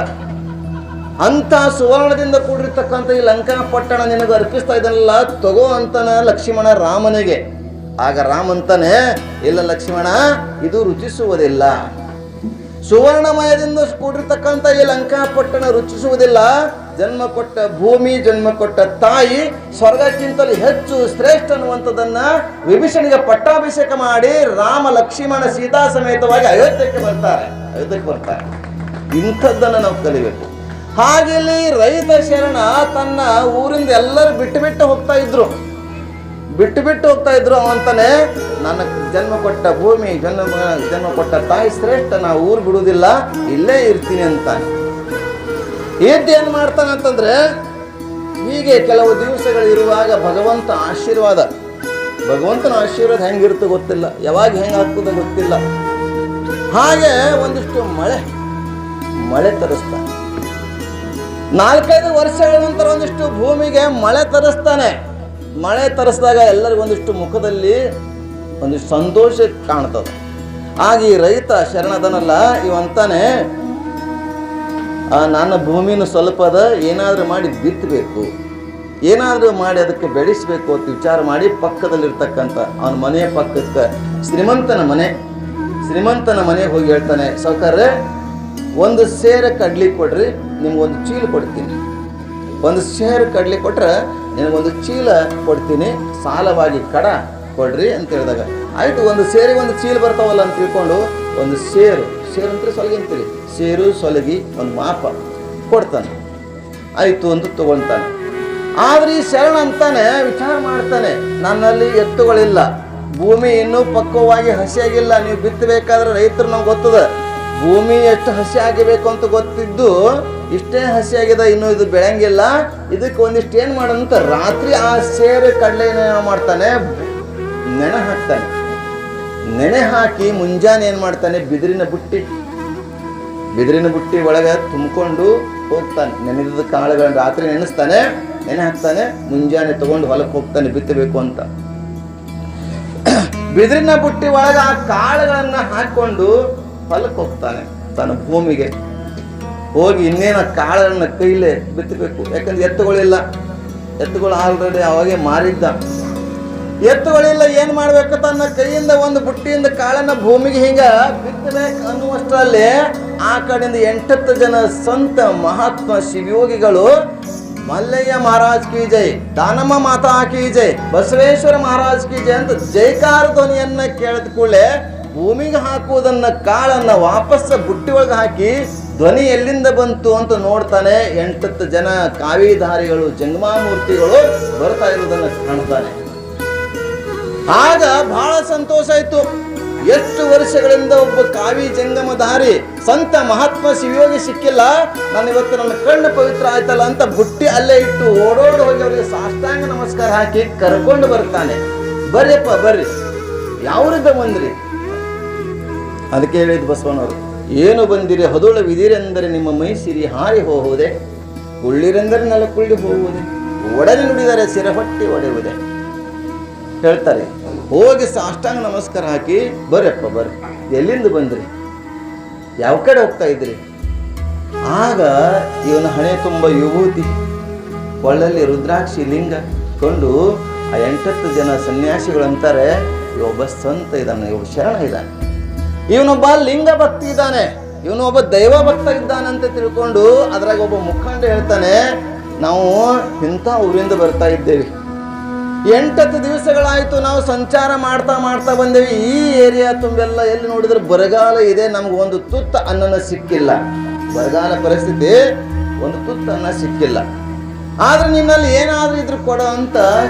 ಅಂತ ಸುವರ್ಣದಿಂದ ಕೂಡಿರ್ತಕ್ಕಂಥ ಈ ಲಂಕಾಪಟ್ಟಣ ನಿನಗೆ ಅರ್ಪಿಸ್ತಾ ಇದನ್ನಲ್ಲ, ತಗೋ ಅಂತಾನ ಲಕ್ಷ್ಮಣ ರಾಮನಿಗೆ. ಆಗ ರಾಮ ಅಂತಾನೆ, ಇಲ್ಲ ಲಕ್ಷ್ಮಣ, ಇದು ರುಚಿಸುವುದಿಲ್ಲ. ಸುವರ್ಣಮಯದಿಂದ ಕೂಡಿರ್ತಕ್ಕಂಥ ಈ ಲಂಕಾಪಟ್ಟಣ ರುಚಿಸುವುದಿಲ್ಲ. ಜನ್ಮ ಕೊಟ್ಟ ಭೂಮಿ, ಜನ್ಮ ಕೊಟ್ಟ ತಾಯಿ ಸ್ವರ್ಗಕ್ಕಿಂತಲೂ ಹೆಚ್ಚು ಶ್ರೇಷ್ಠ ಅನ್ನುವಂಥದ್ದನ್ನ ವಿಭೀಷಣಿಗೆ ಪಟ್ಟಾಭಿಷೇಕ ಮಾಡಿ ರಾಮ, ಲಕ್ಷ್ಮಣ, ಸೀತಾ ಸಮೇತವಾಗಿ ಅಯೋಧ್ಯಕ್ಕೆ ಬರ್ತಾರೆ. ಇಂಥದ್ದನ್ನು ನಾವು ಕಲಿಬೇಕು. ಹಾಗೆ ಇಲ್ಲಿ ರೈತ ಶರಣ ತನ್ನ ಊರಿಂದ ಎಲ್ಲರೂ ಬಿಟ್ಟು ಹೋಗ್ತಾ ಇದ್ರು. ಅವಂತಾನೆ, ನನ್ನ ಜನ್ಮ ಕೊಟ್ಟ ಭೂಮಿ, ಜನ್ಮ ಕೊಟ್ಟ ತಾಯಿ ಶ್ರೇಷ್ಠ, ನಾ ಊರು ಬಿಡುವುದಿಲ್ಲ, ಇಲ್ಲೇ ಇರ್ತೀನಿ ಅಂತಾನೆ. ಏನ್ ಮಾಡ್ತಾನೆ ಅಂತಂದ್ರೆ, ಹೀಗೆ ಕೆಲವು ದಿವಸಗಳು ಇರುವಾಗ ಭಗವಂತನ ಆಶೀರ್ವಾದ ಹೆಂಗಿರುತ್ತೋ ಗೊತ್ತಿಲ್ಲ, ಯಾವಾಗ ಹೆಂಗಾಗ್ತದೋ ಗೊತ್ತಿಲ್ಲ. ಹಾಗೆ ಒಂದಿಷ್ಟು ಮಳೆ ತರಿಸ್ತಾನೆ. 4-5 ವರ್ಷಗಳ ನಂತರ ಒಂದಿಷ್ಟು ಭೂಮಿಗೆ ಮಳೆ ತರಿಸ್ತಾನೆ. ಮಳೆ ತರಿಸಿದಾಗ ಎಲ್ಲರಿಗೊಂದಿಷ್ಟು ಮುಖದಲ್ಲಿ ಒಂದಿಷ್ಟು ಸಂತೋಷ ಕಾಣ್ತದೆ. ಆಗ ಈ ರೈತ ಶರಣದನಲ್ಲ, ಇವಂತಾನೆ, ನನ್ನ ಭೂಮಿನ ಸ್ವಲ್ಪದ ಏನಾದರೂ ಮಾಡಿ ಬಿತ್ತಬೇಕು, ಏನಾದರೂ ಮಾಡಿ ಅದಕ್ಕೆ ಬೆಳೆಸಬೇಕು ಅಂತ ವಿಚಾರ ಮಾಡಿ ಪಕ್ಕದಲ್ಲಿರ್ತಕ್ಕಂಥ ಅವನ ಮನೆಯ ಪಕ್ಕಕ್ಕೆ ಶ್ರೀಮಂತನ ಮನೆಗೆ ಹೋಗಿ ಹೇಳ್ತಾನೆ, ಸಾವುಕಾರ್ರೆ 1 ಸೇರ ಕಡ್ಲಿ ಕೊಡ್ರಿ, ನಿಮ್ಗೊಂದು ಚೀಲ ಕೊಡ್ತೀನಿ. ಒಂದು ಸೇರು ಕಡ್ಲಿ ಕೊಟ್ರೆ ನಿನಗೊಂದು ಚೀಲ ಕೊಡ್ತೀನಿ, ಸಾಲವಾಗಿ ಕಡ ಕೊಡ್ರಿ ಅಂತ ಹೇಳಿದಾಗ ಆಯಿತು. ಒಂದು ಸೇರಿಗೆ ಒಂದು ಚೀಲ ಬರ್ತಾವಲ್ಲ ಅಂತ ತಿಳ್ಕೊಂಡು ಒಂದು ಸೇರು ಅಂತಾರೆ ಸೊಲಗಿ ಅಂತೀರಿ, ಸೇರು ಸೊಲಗಿ ಒಂದು ಮಾಪ ಕೊಡ್ತಾನೆ. ಆಯಿತು ಅಂತ ತಗೊಳ್ತಾನೆ. ಆದರೆ ಈ ಶರಣ ಅಂತಾನೆ ವಿಚಾರ ಮಾಡ್ತಾನೆ, ನನ್ನಲ್ಲಿ ಎತ್ತುಗಳಿಲ್ಲ, ಭೂಮಿ ಇನ್ನೂ ಪಕ್ವವಾಗಿ ಹಸಿಯಾಗಿಲ್ಲ. ನೀವು ಬಿತ್ತಬೇಕಾದ್ರೆ ರೈತರು ನಮ್ಗೆ ಗೊತ್ತದ ಭೂಮಿ ಎಷ್ಟು ಹಸಿ ಆಗಿಬೇಕು ಅಂತ ಗೊತ್ತಿದ್ದು ಇಷ್ಟೇ ಹಸಿಯಾಗಿದೆ, ಇನ್ನೂ ಇದು ಬೆಳೆಯಂಗಿಲ್ಲ, ಇದಕ್ಕೆ ಒಂದಿಷ್ಟು ಏನು ಮಾಡೋದಂತ ರಾತ್ರಿ ಆ ಸೇರು ಕಡಲೆ ಮಾಡ್ತಾನೆ, ನೆನೆ ಹಾಕ್ತಾನೆ. ನೆನೆ ಹಾಕಿ ಮುಂಜಾನೆ ಏನು ಮಾಡ್ತಾನೆ, ಬಿದಿರಿನ ಬುಟ್ಟಿ ಒಳಗೆ ತುಂಬಿಕೊಂಡು ಹೋಗ್ತಾನೆ. ನೆನೆದ ಕಾಳುಗಳನ್ನು ರಾತ್ರಿ ನೆನೆಸ್ತಾನೆ, ನೆನೆ ಹಾಕ್ತಾನೆ, ಮುಂಜಾನೆ ತಗೊಂಡು ಹೊಲಕ್ಕೆ ಹೋಗ್ತಾನೆ ಬಿತ್ತಬೇಕು ಅಂತ. ಬಿದಿರಿನ ಬುಟ್ಟಿ ಒಳಗೆ ಆ ಕಾಳುಗಳನ್ನ ಹಾಕೊಂಡು ಹೊಲಕ್ಕೆ ಹೋಗ್ತಾನೆ. ತನ್ನ ಭೂಮಿಗೆ ಹೋಗಿ ಇನ್ನೇನು ಕಾಳುಗಳನ್ನ ಕೈಲೇ ಬಿತ್ತಬೇಕು. ಯಾಕಂದ್ರೆ ಎತ್ತುಗಳಿಲ್ಲ, ಎತ್ತುಗಳು ಆಲ್ರೆಡಿ ಅವಾಗೆ ಮಾರಿದ್ದ. ಎತ್ತುಗಳಿಲ್ಲ, ಏನು ಮಾಡ್ಬೇಕು, ತನ್ನ ಕೈಯಿಂದ ಒಂದು ಬುಟ್ಟಿಯಿಂದ ಕಾಳನ್ನ ಭೂಮಿಗೆ ಹಿಂಗ ಬಿತ್ತಬೇಕು ಅನ್ನುವಷ್ಟರಲ್ಲಿ ಆ ಕಡೆಯಿಂದ 8 ಜನ ಸಂತ ಮಹಾತ್ಮ ಶಿವಯೋಗಿಗಳು ಮಲ್ಲಯ್ಯ ಮಹಾರಾಜ್ ಕಿ ಜೈ, ದಾನಮ್ಮ ಮಾತಾ ಕಿ ಜೈ, ಬಸವೇಶ್ವರ ಮಹಾರಾಜ್ ಕಿ ಜೈ ಅಂತ ಜೈಕಾರ ಧ್ವನಿಯನ್ನ ಕೇಳಿದ ಕೂಡಲೇ ಭೂಮಿಗೆ ಹಾಕುವುದನ್ನ ಕಾಳನ್ನ ವಾಪಸ್ ಬುಟ್ಟಿ ಒಳಗೆ ಹಾಕಿ ಧ್ವನಿ ಎಲ್ಲಿಂದ ಬಂತು ಅಂತ ನೋಡ್ತಾನೆ. 8 ಜನ ಕಾವಿಧಾರಿಗಳು ಜಂಗಮಾಮೂರ್ತಿಗಳು ಬರ್ತಾ ಇರುವುದನ್ನು ಕಾಣ್ತಾನೆ. ಆಗ ಬಹಳ ಸಂತೋಷ ಆಯ್ತು. ಎಷ್ಟು ವರ್ಷಗಳಿಂದ ಒಬ್ಬ ಕಾವಿ ಜಂಗಮಧಾರಿ ಸಂತ ಮಹಾತ್ಮ ಶಿವಯೋಗಿ ಸಿಕ್ಕಿಲ್ಲ, ನಾನು ಇವತ್ತು ನನ್ನ ಕಣ್ಣು ಪವಿತ್ರ ಆಯ್ತಲ್ಲ ಅಂತ ಬುಟ್ಟಿ ಅಲ್ಲೇ ಇಟ್ಟು ಓಡೋಡು ಹೋಗಿ ಅವರಿಗೆ ಸಾಷ್ಟಾಂಗ ನಮಸ್ಕಾರ ಹಾಕಿ ಕರ್ಕೊಂಡು ಬರ್ತಾನೆ. ಬರ್ರಿಯಪ್ಪ ಬರ್ರಿ, ಯಾವ್ರಿಂದ ಬಂದ್ರಿ? ಅದಕ್ಕೆ ಹೇಳಿದ್ ಬಸವನವರು, ಏನು ಬಂದಿರಿ ಹದುಳವಿದಿರೆಂದರೆ ನಿಮ್ಮ ಮೈ ಸಿರಿ ಹಾರಿ ಹೋಗುವುದೇ, ಕುಳ್ಳಿರೆಂದರೆ ನೆಲ ಕುಳ್ಳಿ ಹೋಗುವುದೇ, ಒಡನೆ ನುಡಿದರೆ ಸಿರಹೊಟ್ಟಿ ಒಡೆಯುವುದೇ ಹೇಳ್ತಾರೆ. ಹೋಗಿ ಸಾಷ್ಟಾಂಗ ನಮಸ್ಕಾರ ಹಾಕಿ ಬರ್ರಪ್ಪ ಬರ್ರಿ, ಎಲ್ಲಿಂದ ಬಂದ್ರಿ, ಯಾವ ಕಡೆ ಹೋಗ್ತಾ ಇದ್ರಿ? ಆಗ ಇವನ ಹಣೆ ತುಂಬ ವಿಭೂತಿ, ಕೊಳ್ಳಲ್ಲಿ ರುದ್ರಾಕ್ಷಿ ಲಿಂಗ ಕೊಂಡು ಆ 8 ಜನ ಸನ್ಯಾಸಿಗಳು ಅಂತಾರೆ, ಇವೊಬ್ಬ ಸಂತ ಇದ್ದಾನೆ, ಇವ ಶರಣ ಇದ್ದಾನೆ, ಇವನೊಬ್ಬ ಲಿಂಗ ಭಕ್ತಿ ಇದ್ದಾನೆ, ಇವನೊಬ್ಬ ದೈವ ಭಕ್ತ ಇದ್ದಾನಂತ ತಿಳ್ಕೊಂಡು ಅದ್ರಾಗ ಒಬ್ಬ ಮುಖಂಡ ಹೇಳ್ತಾನೆ, ನಾವು ಇಂಥ ಊರಿಂದ ಬರ್ತಾ ಇದ್ದೇವೆ, 8 ದಿವಸಗಳಾಯಿತು ನಾವು ಸಂಚಾರ ಮಾಡ್ತಾ ಬಂದೇವಿ, ಈ ಏರಿಯಾ ತುಂಬೆಲ್ಲ ಎಲ್ಲಿ ನೋಡಿದ್ರೆ ಬರಗಾಲ ಇದೆ, ನಮ್ಗೆ ಒಂದು ತುತ್ತ ಅನ್ನನ ಸಿಕ್ಕಿಲ್ಲ, ಬರಗಾಲ ಪರಿಸ್ಥಿತಿ, ಒಂದು ತುತ್ತ ಅನ್ನ ಸಿಕ್ಕಿಲ್ಲ, ಆದ್ರೆ ನಿನ್ನಲ್ಲಿ ಏನಾದ್ರೂ ಇದ್ರು ಕೊಡು ಅಂತ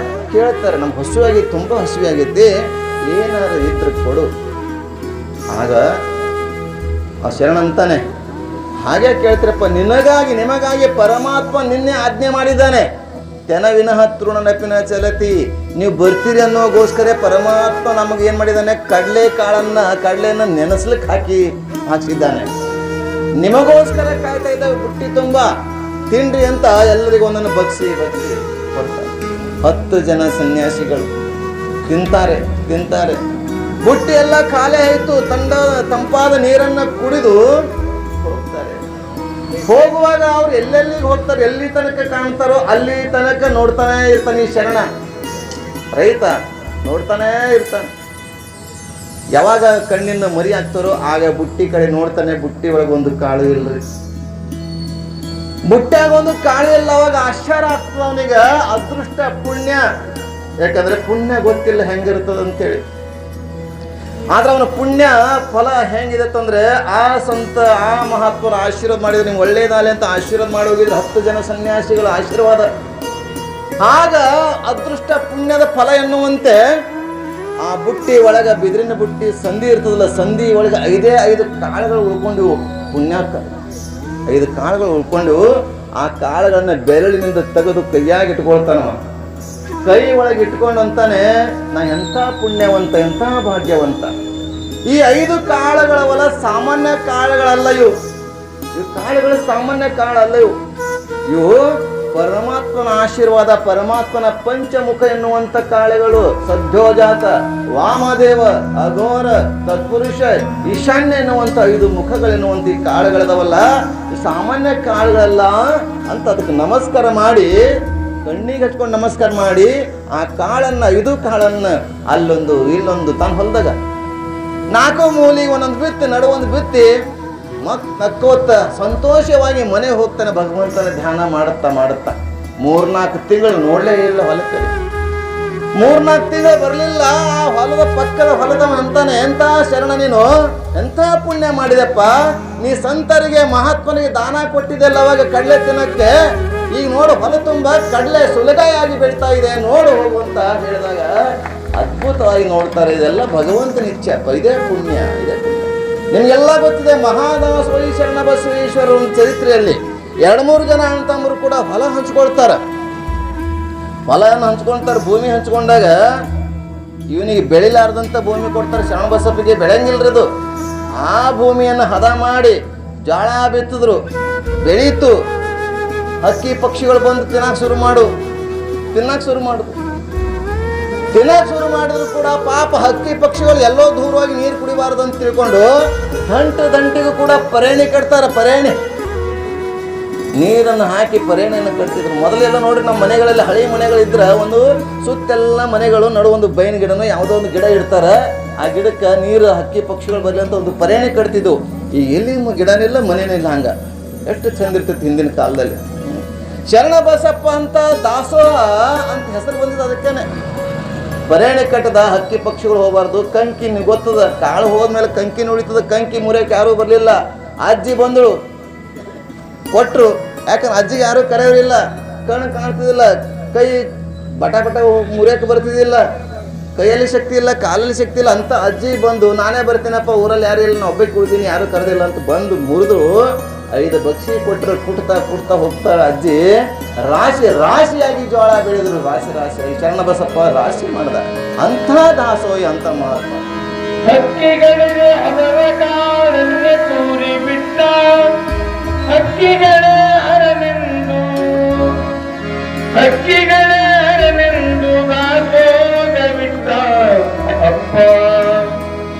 ಕೇಳ್ತಾರೆ. ನಮ್ಗೆ ಹಸುವಾಗಿ ತುಂಬ ಹಸುವಾಗೈತಿ, ಏನಾದ್ರು ಇದ್ರು ಕೊಡು. ಆಗ ಆ ಶರಣ ಅಂತಾನೆ, ಹಾಗೆ ಕೇಳ್ತೀರಪ್ಪ, ನಿಮಗಾಗಿ ಪರಮಾತ್ಮ ನಿನ್ನೆ ಆಜ್ಞೆ ಮಾಡಿದ್ದಾನೆ, ತೆನವಿನಃ ತೃಣ ನೆಪಿನ ಚಲತಿ, ನೀವು ಬರ್ತೀರಿ ಅನ್ನೋಗೋಸ್ಕರ ಪರಮಾತ್ಮ ನಮಗೆ ಏನು ಮಾಡಿದ್ದಾನೆ, ಕಡಲೆಯನ್ನು ನೆನೆಸ್ಲಿಕ್ಕೆ ಹಾಕಿಸಿದ್ದಾನೆ, ನಿಮಗೋಸ್ಕರ ಕಾಯ್ತಾ ಇದ್ದಾವೆ ಬುಟ್ಟಿ ತುಂಬ ತಿಂಡ್ರಿ ಅಂತ ಎಲ್ಲರಿಗೂ ಒಂದನ್ನು ಬಗ್ಸಿ ಕೊಡ್ತಾರೆ. 10 ಜನ ಸನ್ಯಾಸಿಗಳು ತಿಂತಾರೆ. ಬುಟ್ಟಿ ಎಲ್ಲ ಖಾಲಿ ಆಯಿತು, ತಂಪಾದ ನೀರನ್ನ ಕುಡಿದು ಹೋಗ್ತಾರೆ. ಹೋಗುವಾಗ ಅವ್ರು ಎಲ್ಲೆಲ್ಲಿಗೆ ಹೋಗ್ತಾರೆ, ಎಲ್ಲಿ ತನಕ ಕಾಣ್ತಾರೋ ಅಲ್ಲಿ ತನಕ ನೋಡ್ತಾನೆ ಇರ್ತಾನೆ. ಈ ಶರಣ ರೈತ ನೋಡ್ತಾನೆ ಇರ್ತಾನೆ. ಯಾವಾಗ ಕಣ್ಣಿನ ಮರಿ ಹಾಕ್ತಾರೋ ಆಗ ಬುಟ್ಟಿ ಕಡೆ ನೋಡ್ತಾನೆ, ಬುಟ್ಟಿ ಒಳಗೆ ಒಂದು ಕಾಳು ಇಲ್ರಿ, ಬುಟ್ಟ್ಯಾಗ ಒಂದು ಕಾಳು ಇಲ್ಲ. ಅವಾಗ ಆಶ್ಚರ್ಯ ಆಗ್ತದ ಅವನಿಗೆ, ಅದೃಷ್ಟ ಪುಣ್ಯ, ಯಾಕಂದ್ರೆ ಪುಣ್ಯ ಗೊತ್ತಿಲ್ಲ ಹೆಂಗಿರ್ತದ ಅಂತೇಳಿ. ಆದ್ರೆ ಅವನ ಪುಣ್ಯ ಫಲ ಹೆಂಗಿದೆ ಅಂತಂದ್ರೆ, ಆ ಸಂತ ಆ ಮಹಾತ್ಮರ ಆಶೀರ್ವಾದ ಮಾಡಿದ್ರೆ ನಿಮ್ಗೆ ಒಳ್ಳೇದಾಲೆ ಅಂತ ಆಶೀರ್ವಾದ ಮಾಡಿ ಹೋಗಿದ್ರೆ 10 ಜನ ಸನ್ಯಾಸಿಗಳ ಆಶೀರ್ವಾದ. ಆಗ ಅದೃಷ್ಟ ಪುಣ್ಯದ ಫಲ ಎನ್ನುವಂತೆ ಆ ಬುಟ್ಟಿ ಒಳಗ ಬಿದಿರಿನ ಬುಟ್ಟಿ ಸಂಧಿ ಇರ್ತದಲ್ಲ, ಸಂಧಿ ಒಳಗೆ 5 ಕಾಳುಗಳು ಉಳ್ಕೊಂಡು, ಪುಣ್ಯಕ್ಕ 5 ಕಾಳುಗಳು ಉಳ್ಕೊಂಡು ಆ ಕಾಳುಗಳನ್ನ ಬೆರಳಿನಿಂದ ತೆಗೆದು ಕೈಯಾಗಿ ಇಟ್ಕೊಳ್ತಾನವ. ಕೈ ಒಳಗೆ ಇಟ್ಕೊಂಡು ಅಂತಾನೆ, ನಾ ಎಂಥ ಪುಣ್ಯವಂತ, ಎಂಥ ಭಾಗ್ಯವಂತ. ಈ 5 ಕಾಳುಗಳ ಹೊಲ ಸಾಮಾನ್ಯ ಕಾಳುಗಳಲ್ಲ, ಇವು ಕಾಳುಗಳು ಸಾಮಾನ್ಯ ಕಾಳಲ್ಲ, ಇವು ಪರಮಾತ್ಮನ ಆಶೀರ್ವಾದ, ಪರಮಾತ್ಮನ ಪಂಚಮುಖ ಎನ್ನುವಂತ ಕಾಳುಗಳು. ಸದ್ಯೋಜಾತ, ವಾಮದೇವ, ಅಘೋರ, ತತ್ಪುರುಷ, ಈಶಾನ್ಯ ಎನ್ನುವಂತ 5 ಮುಖಗಳೆನ್ನುವಂತ ಈ ಕಾಳುಗಳದವಲ್ಲ, ಈ ಸಾಮಾನ್ಯ ಕಾಳುಗಳಲ್ಲ ಅಂತ ಅದಕ್ಕೆ ನಮಸ್ಕಾರ ಮಾಡಿ, ಕಣ್ಣಿಗೆ ಹಚ್ಕೊಂಡು ನಮಸ್ಕಾರ ಮಾಡಿ, ಆ ಕಾಳನ್ನ 5 ಕಾಳನ್ನ ಅಲ್ಲೊಂದು ಇಲ್ಲೊಂದು ತನ್ನ ಹೊಲದಾಗ 4 ಮೂಲಿಗೆ ಒಂದೊಂದು ಬಿತ್ತಿ, ನಡುವೊಂದು ಬಿತ್ತಿ, ನಕ್ಕೋತ ಸಂತೋಷವಾಗಿ ಮನೆ ಹೋಗ್ತಾನೆ, ಭಗವಂತನ ಧ್ಯಾನ ಮಾಡುತ್ತಾ. 3-4 ತಿಂಗಳು ನೋಡಲೇ ಇಲ್ಲ ಹೊಲಕ್ಕೆ. 3-4 ತಿಂಗಳು ಬರಲಿಲ್ಲ. ಆ ಹೊಲದ ಪಕ್ಕದ ಹೊಲದವ ಅಂತಾನೆ, ಎಂಥ ಶರಣ ನೀನು, ಎಂಥ ಪುಣ್ಯ ಮಾಡಿದೆಪ್ಪ, ನೀ ಸಂತರಿಗೆ ಮಹಾತ್ಮನಿಗೆ ದಾನ ಕೊಟ್ಟಿದ್ದೆಲ್ಲ ಅವಾಗ ಕಡಲೆ ತಿನ್ನಕ್ಕೆ. ಈಗ ನೋಡು ಹೊಲ ತುಂಬ ಕಡಲೆ ಸುಲಗಾಯಾಗಿ ಬೆಳೀತಾ ಇದೆ, ನೋಡು ಹೋಗು ಅಂತ ಹೇಳಿದಾಗ ಅದ್ಭುತವಾಗಿ ನೋಡ್ತಾರೆ. ಇದೆಲ್ಲ ಭಗವಂತನ ಇಚ್ಛೆ ಅಪ್ಪ, ಇದೇ ಪುಣ್ಯ, ಇದೇ ಪುಣ್ಯ. ನಿಮಗೆಲ್ಲ ಗೊತ್ತಿದೆ ಮಹಾದಾಸೋಯಿ ಶರಣ ಬಸವೇಶ್ವರರ ಚರಿತ್ರೆಯಲ್ಲಿ 2-3 ಜನ ಅಣ್ಣ ತಮ್ಮರು ಕೂಡ ಹೊಲ ಹಂಚ್ಕೊಳ್ತಾರೆ. ಹೊಲವನ್ನು ಹಂಚ್ಕೊಳ್ತಾರೆ. ಭೂಮಿ ಹಂಚ್ಕೊಂಡಾಗ ಇವನಿಗೆ ಬೆಳಿಲಾರ್ದಂಥ ಭೂಮಿ ಕೊಡ್ತಾರೆ. ಶರಣ ಬಸಪ್ಪಗೆ ಬೆಳೆಯಂಗಿಲ್ರದು. ಆ ಭೂಮಿಯನ್ನು ಹದ ಮಾಡಿ ಜೋಳ ಬಿತ್ತಿದ್ರು, ಬೆಳೀತು. ಹಕ್ಕಿ ಪಕ್ಷಿಗಳು ಬಂದು ತಿನ್ನಕ್ಕೆ ಶುರು ಮಾಡಿದ್ರು ಕೂಡ ಪಾಪ ಹಕ್ಕಿ ಪಕ್ಷಿಗಳು ಎಲ್ಲೋ ದೂರವಾಗಿ ನೀರು ಕುಡಿಬಾರ್ದು ಅಂತ ತಿಳ್ಕೊಂಡು ದಂಟಿಗೂ ಕೂಡ ಪರೇಣಿ ಕಟ್ತಾರೆ. ಪರೇಣಿ ನೀರನ್ನು ಹಾಕಿ ಪರೇಣಿಯನ್ನು ಕಟ್ತಿದ್ರು. ಮೊದಲೆಲ್ಲ ನೋಡ್ರಿ, ನಮ್ಮ ಮನೆಗಳಲ್ಲಿ ಹಳೆ ಮನೆಗಳಿದ್ರೆ ಒಂದು ಸುತ್ತೆಲ್ಲ ಮನೆಗಳು ನಡು ಒಂದು ಬೈನ್ ಗಿಡನೋ ಯಾವುದೋ ಒಂದು ಗಿಡ ಇಡ್ತಾರೆ. ಆ ಗಿಡಕ್ಕೆ ನೀರು ಹಕ್ಕಿ ಪಕ್ಷಿಗಳು ಬರಲಿ ಅಂತ ಒಂದು ಪರೇಣಿ ಕಟ್ತಿದ್ವು. ಈಗ ಎಲ್ಲಿ ಗಿಡನಿಲ್ಲ, ಮನೇನಿಲ್ಲ. ಹಂಗೆ ಎಷ್ಟು ಚಂದ ಇರ್ತೈತಿ ಹಿಂದಿನ ಕಾಲದಲ್ಲಿ. ಶರಣ ಬಸಪ್ಪ ಅಂತ ದಾಸೋಹ ಅಂತ ಹೆಸರು ಬಂದಿದ್ದು ಅದಕ್ಕೇನೆ. ಪರೇಣಿ ಕಟ್ಟದ ಹಕ್ಕಿ ಪಕ್ಷಿಗಳು ಹೋಗಬಾರ್ದು. ಕಂಕಿ ಗೊತ್ತದ, ಕಾಳು ಹೋದ್ಮೇಲೆ ಕಂಕಿ ಉಳಿತದ. ಕಂಕಿ ಮುರಿಯಕ್ಕೆ ಯಾರೂ ಬರಲಿಲ್ಲ. ಅಜ್ಜಿ ಬಂದಳು, ಕೊಟ್ಟರು. ಯಾಕಂದ್ರೆ ಅಜ್ಜಿಗೆ ಯಾರೂ ಕರೆಯೋರಿಲ್ಲ, ಕಣ್ಣು ಕಾಣ್ತಿದ್ದಿಲ್ಲ, ಕೈ ಬಟ ಮುರಿಯಕ್ಕೆ ಬರ್ತಿದ್ದಿಲ್ಲ, ಕೈಯಲ್ಲಿ ಶಕ್ತಿ ಇಲ್ಲ, ಕಾಲಲ್ಲಿ ಶಕ್ತಿ ಇಲ್ಲ ಅಂತ ಅಜ್ಜಿ ಬಂದು, ನಾನೇ ಬರ್ತೀನಪ್ಪ, ಊರಲ್ಲಿ ಯಾರು ಇಲ್ಲ, ನಾನು ಒಬ್ಬಕ್ಕೆ ಕುಡ್ತೀನಿ, ಯಾರೂ ಕರೆದಿಲ್ಲ ಅಂತ ಬಂದು ಮುರಿದು 5 ಬಕ್ಷಿ ಕೊಟ್ಟರು. ಕುಟ್ತಾ ಹೋಗ್ತಾಳೆ ಅಜ್ಜಿ. ರಾಶಿಯಾಗಿ ಜೋಳ ಬೆಳೆದ್ರು, ರಾಶಿಯಾಗಿ ಶರಣ ಬಸಪ್ಪ ರಾಶಿ ಮಾಡ್ದ. ಅಂಥ ದಾಸೋಹಿ, ಅಂಥ ಮಹಾತ್ಮ. ಹಕ್ಕಿಗಳಿಗೆ ಅದರ ಕಾಲನ್ನೇ ತೂರಿ ಬಿಟ್ಟ, ಹಕ್ಕಿಗಳೇ ಅರನೆಂದು ದಾಸೋಗ ಬಿಟ್ಟ. ಅಪ್ಪ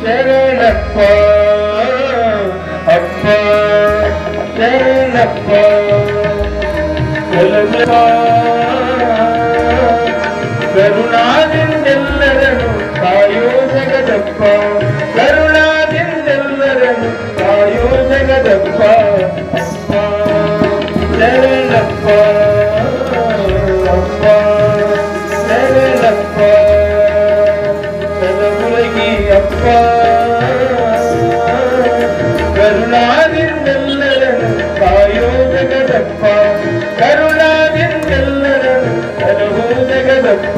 ಶರಣಪ್ಪ, ಅಪ್ಪ ಶರಣಪ್ಪ, ಕರುಣಾದಿಂದೆಲ್ಲರನ್ನು ಕಾಯೋ ಜಗದಪ್ಪ, ಕರುಣಾದಿಂದೆಲ್ಲರನ್ನು ಕಾಯೋ ಜಗದಪ್ಪ. ಅಪ್ಪ ಶರಣಪ್ಪ, ಅಪ್ಪ ಶರಣಪ್ಪ, ಕಲಬುರಗಿ ಅಪ್ಪ, ಕರುಣಾದಿಂದೆಲ್ಲರನ್ನು ಕಾಯೋ ಜಗದಪ್ಪ, ಕರುಣಾದಿಂದೆಲ್ಲರನ್ನು ಕಲಹೋ ಜಗದಪ್ಪ.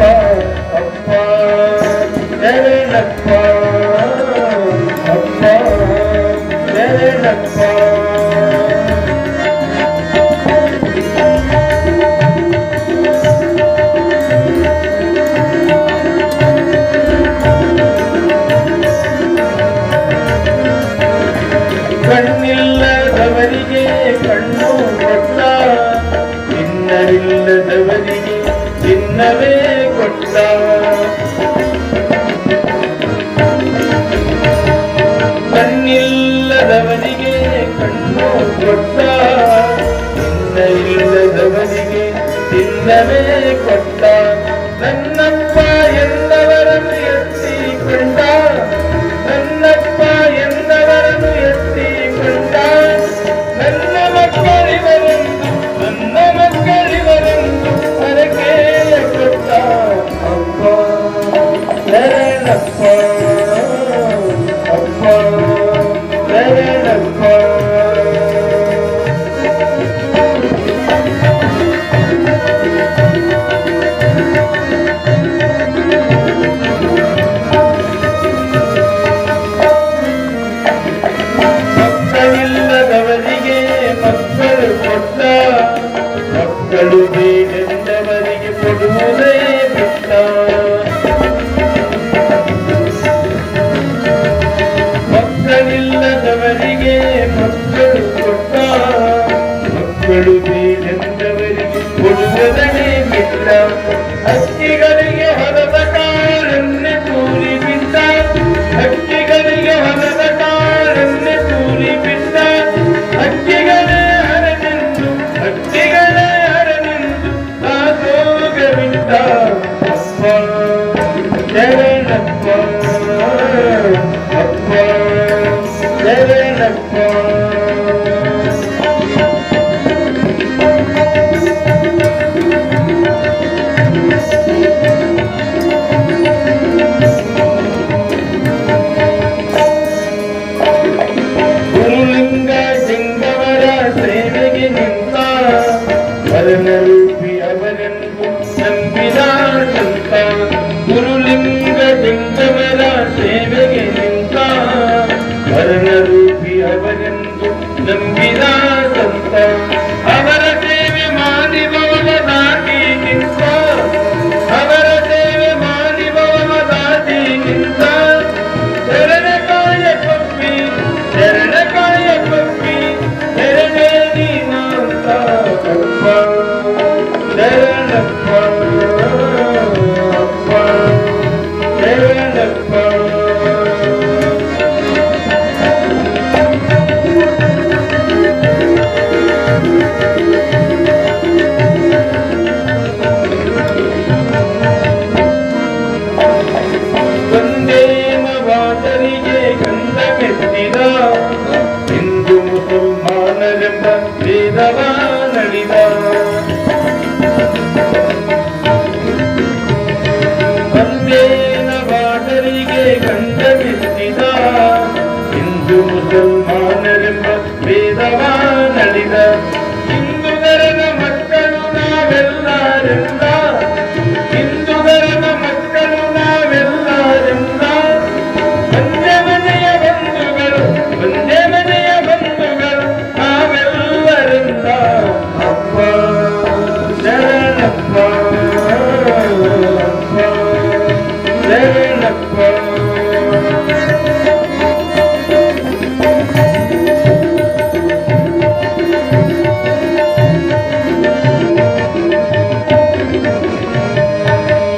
ಅಪ್ಪ ಶರಣಪ್ಪ, ಅಪ್ಪ ಶರಣಪ್ಪ. ಕಣ್ಣಿಲ್ಲದವರಿಗೆ ಕಣ್ಣು ಕೊಟ್ಟ, ಚಿನ್ನವಿಲ್ಲದವರಿಗೆ ಚಿನ್ನವೇ ಕೊಟ್ಟ. ಕಣ್ಣಿಲ್ಲದವರಿಗೆ ಕಣ್ಣು ಕೊಟ್ಟ, ಚಿನ್ನವಿಲ್ಲದವರಿಗೆ ಚಿನ್ನವೇ ಕೊಟ್ಟ. ನನ್ನಪ್ಪ ಎಂದವರನ್ನು ಎತ್ತಿಕೊಂಡ, ನನ್ನಪ್ಪ ಎಂದವರನ್ನು ಎತ್ತಿಕೊಂಡ. ನನ್ನ ಮಕ್ಕಳಿವರೆಂದು ಹರಕೆಯ ಕೊಟ್ಟ. ಅಪ್ಪ ಶರಣಪ್ಪ, ಅಪ್ಪ ಶರಣಪ್ಪ. ಮಕ್ಕಳಿಲ್ಲದವರಿಗೆ ಮಕ್ಕಳು ಕೊಟ್ಟ, ಮಕ್ಕಳು ಬೇಕೆಂದವರಿಗೆ ಕೊಡುವುದೇ ಬಿಟ್ಟ. ಮಕ್ಕಳಿಲ್ಲದವರಿಗೆ ಮಕ್ಕಳು ಕೊಟ್ಟ, ಮಕ್ಕಳು ಬೇಕೆಂದವರಿಗೆ ಕೊಡುವುದನ್ನೇ ಬಿಟ್ಟ. ಹಕ್ಕಿಗಳಿಗೆ ಹೊಲದ ಕಾಳನ್ನೇ ತೂರಿ ಬಿಟ್ಟ, ಹಕ್ಕಿಗಳಿಗೆ ಹೊಲದ ಕಾಳನ್ನೇ ತೂರಿ ಬಿಟ್ಟ. ಹಕ್ಕಿಗಳೇ ಹರನೆಂದು ದಾಸೋಗ ಬಿಟ್ಟ. ಅಪ್ಪ ಶರಣಪ್ಪ, ಅಪ್ಪ ಶರಣಪ್ಪ. ಶರಣಪ್ಪ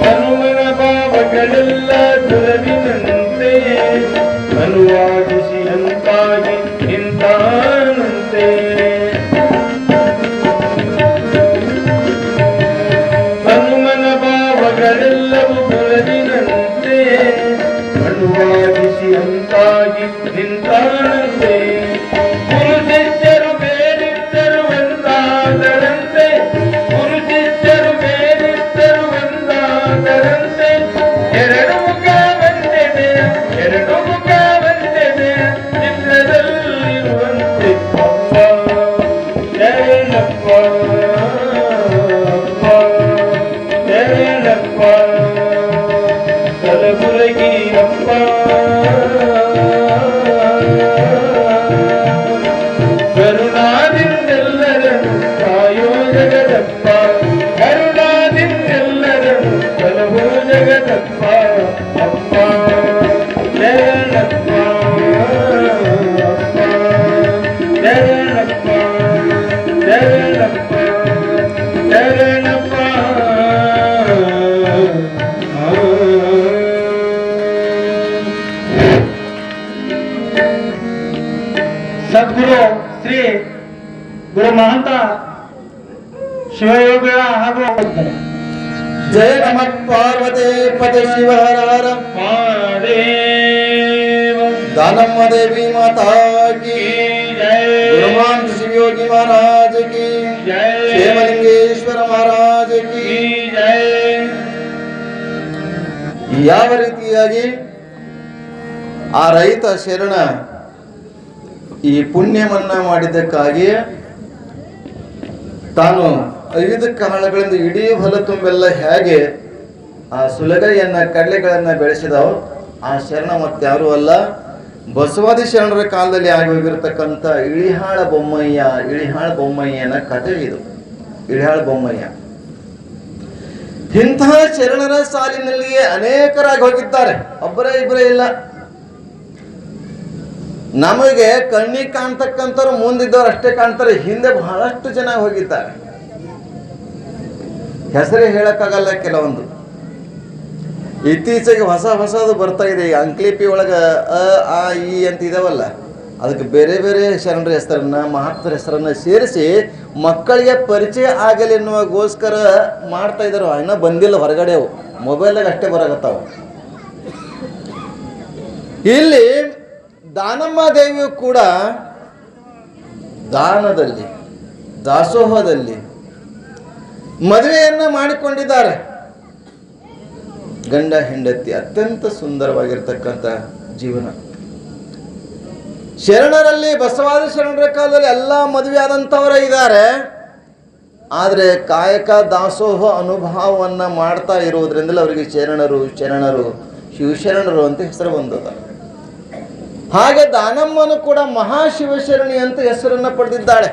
ಹನುಮನ ಭಾವಗಳೆಲ್ಲ ದುರವಿನಂತೆ ಅನುವಾಗಿಸಿ ಅಂತಾಗಿ ನಿಂತಾನಂತೆ ಹನುಮನ ಭಾವಗಳೆಲ್ಲವೂ ದುರವಿನಂತೆ ಅನುವಾಗಿಸಿ ಅಂತಾಗಿ ನಿಂತಾನಂತೆ ಗುರುಶಿಷ್ಯರು ಬೇರಿದ್ದರು ಒಂದಾದರಂತೆ ಗುರುಶಿಷ್ಯರು ಬೇರಿದ್ದರು ಒಂದಾದರಂತೆ ಎರಡು ಮುಖವಂತೆದೆಯ ಎರಡು ಮುಖವಂತೆದೆಯ ಚಿತ್ರದಲ್ಲಿರುವಂತೆ ಅಪ್ಪ ಶರಣಪ್ಪ ಶರಣಪ್ಪ ಕಲಬುರಗಿಯಪ್ಪ ಕರುಣಾದಿಂದೆಲ್ಲರನ್ನು ಕಾಯೋ ಜಗದಪ್ಪ ಕರುಣಾದಿಂದೆಲ್ಲರನ್ನು ಕಲಬು ಜಗದಪ್ಪ ಅಪ್ಪ ಶರಣಪ್ಪ ಅಪ್ಪ ಶರಣಪ್ಪ ಶರಣಪ್ಪ ಶರಣಪ್ಪ ಸದ್ಗುರು ಶ್ರೀ ಗುರು ಮಹಂತ ಶಿವಯೋಗಿಗಳ ಹಾಗೂ ಜಯ ನಮಃ ಪಾರ್ವತಿ ಪತಿ ಶಿವ ಹರ ಹರ ಮಹಾದೇವ दानम्मा देवी माता की जय गुरुमान शिवयोगी महाराज की जय क्षेमलिंगेश्वर महाराज की जय ಯಾವ ರೀತಿಯಾಗಿ ಆ ರೈತ ಶರಣ ಈ ಪುಣ್ಯವನ್ನ ಮಾಡಿದ್ದಕ್ಕಾಗಿ ತಾನು 5 ಕಾಲಗಳಿಂದ ಇಡೀ ಹೊಲ ತುಂಬೆಲ್ಲ ಹೇಗೆ ಆ ಸುಲಗೈಯನ್ನ ಕಡಲೆಗಳನ್ನ ಬೆಳೆಸಿದವು ಆ ಶರಣ ಮತ್ತಾರು ಅಲ್ಲ ಬಸವಾದಿ ಶರಣರ ಕಾಲದಲ್ಲಿ ಆಗಿ ಹೋಗಿರತಕ್ಕಂಥ ಇಳಿಹಾಳ ಬೊಮ್ಮಯ್ಯನ ಕಥೆ ಇದು. ಇಳಿಹಾಳ ಬೊಮ್ಮಯ್ಯ ಇಂತಹ ಶರಣರ ಸಾಲಿನಲ್ಲಿಯೇ ಅನೇಕರಾಗಿ ಹೋಗಿದ್ದಾರೆ, ಒಬ್ಬರೇ ಇಬ್ಬರೇ ಇಲ್ಲ. ನಮಗೆ ಕಣ್ಣಿಗೆ ಕಾಣ್ತಕ್ಕಂಥವ್ರು ಮುಂದಿದ್ದವ್ರು ಅಷ್ಟೇ ಕಾಣ್ತಾರೆ, ಹಿಂದೆ ಬಹಳಷ್ಟು ಜನ ಹೋಗಿದ್ದಾರೆ. ಹೆಸರೇ ಹೇಳಕ್ಕಾಗಲ್ಲ ಕೆಲವೊಂದು. ಇತ್ತೀಚೆಗೆ ಹೊಸದು ಬರ್ತಾ ಇದೆ. ಈ ಅಂಕ್ಲಿಪಿ ಒಳಗ ಅ ಆ ಈ ಅಂತ ಇದಾವಲ್ಲ, ಅದಕ್ಕೆ ಬೇರೆ ಬೇರೆ ಶರಣರ ಹೆಸರನ್ನ ಮಹಾತ್ಮರ ಹೆಸರನ್ನ ಸೇರಿಸಿ ಮಕ್ಕಳಿಗೆ ಪರಿಚಯ ಆಗಲಿ ಎನ್ನುವಗೋಸ್ಕರ ಮಾಡ್ತಾ ಇದ್ದಾರೆ. ಇನ್ನೂ ಬಂದಿಲ್ಲ ಹೊರಗಡೆ, ಅವು ಮೊಬೈಲ್ದಾಗ ಅಷ್ಟೇ ಬರಾಕತ್ತಾವ. ಇಲ್ಲಿ ದಾನಮ್ಮ ದೇವಿಯು ಕೂಡ ದಾನದಲ್ಲಿ ದಾಸೋಹದಲ್ಲಿ ಮದುವೆಯನ್ನ ಮಾಡಿಕೊಂಡಿದ್ದಾರೆ. ಗಂಡ ಹೆಂಡತಿ ಅತ್ಯಂತ ಸುಂದರವಾಗಿರ್ತಕ್ಕಂಥ ಜೀವನ. ಶರಣರಲ್ಲಿ ಬಸವಾದಿ ಶರಣರ ಕಾಲದಲ್ಲಿ ಎಲ್ಲ ಮದುವೆ ಆದಂಥವರೇ ಇದ್ದಾರೆ. ಆದರೆ ಕಾಯಕ ದಾಸೋಹ ಅನುಭವವನ್ನು ಮಾಡ್ತಾ ಇರುವುದರಿಂದಲೇ ಅವರಿಗೆ ಶರಣರು ಶಿವಶರಣರು ಅಂತ ಹೆಸರು ಬಂದದ. ಹಾಗೆ ದಾನಮ್ಮನು ಕೂಡ ಮಹಾಶಿವಶರಣಿ ಅಂತ ಹೆಸರನ್ನು ಪಡೆದಿದ್ದಾಳೆ.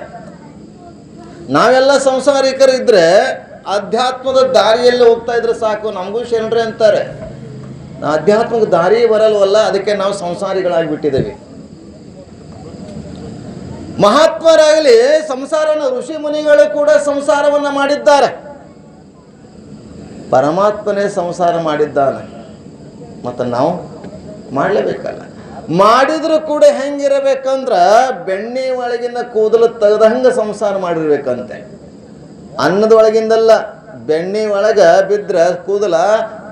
ನಾವೆಲ್ಲ ಸಂಸಾರಿಕರಿದ್ರೆ ಅಧ್ಯಾತ್ಮದ ದಾರಿಯಲ್ಲಿ ಹೋಗ್ತಾ ಇದ್ರೆ ಸಾಕು, ನಮಗೂ ಶರಣರೇ ಅಂತಾರೆ. ಆಧ್ಯಾತ್ಮಿಕ ದಾರಿ ಬರಲ್ವಲ್ಲ, ಅದಕ್ಕೆ ನಾವು ಸಂಸಾರಿಗಳಾಗಿಬಿಟ್ಟಿದ್ದೇವೆ. ಮಹಾತ್ಮರಾಗಲಿ ಸಂಸಾರನ ಋಷಿ ಮುನಿಗಳು ಕೂಡ ಸಂಸಾರವನ್ನು ಮಾಡಿದ್ದಾರೆ. ಪರಮಾತ್ಮನೇ ಸಂಸಾರ ಮಾಡಿದ್ದಾನೆ, ಮತ್ತು ನಾವು ಮಾಡಲೇಬೇಕಲ್ಲ. ಮಾಡಿದ್ರು ಕೂಡ ಹೆಂಗಿರಬೇಕಂದ್ರೆ ಬೆಣ್ಣೆ ಒಳಗಿನ ಕೂದಲು ತೆಗೆದಂಗೆ ಸಂಸಾರ ಮಾಡಿರ್ಬೇಕಂತೆ. ಅನ್ನದ ಒಳಗಿಂದಲ್ಲ, ಬೆಣ್ಣೆ ಒಳಗ ಬಿದ್ದರೆ ಕೂದಲ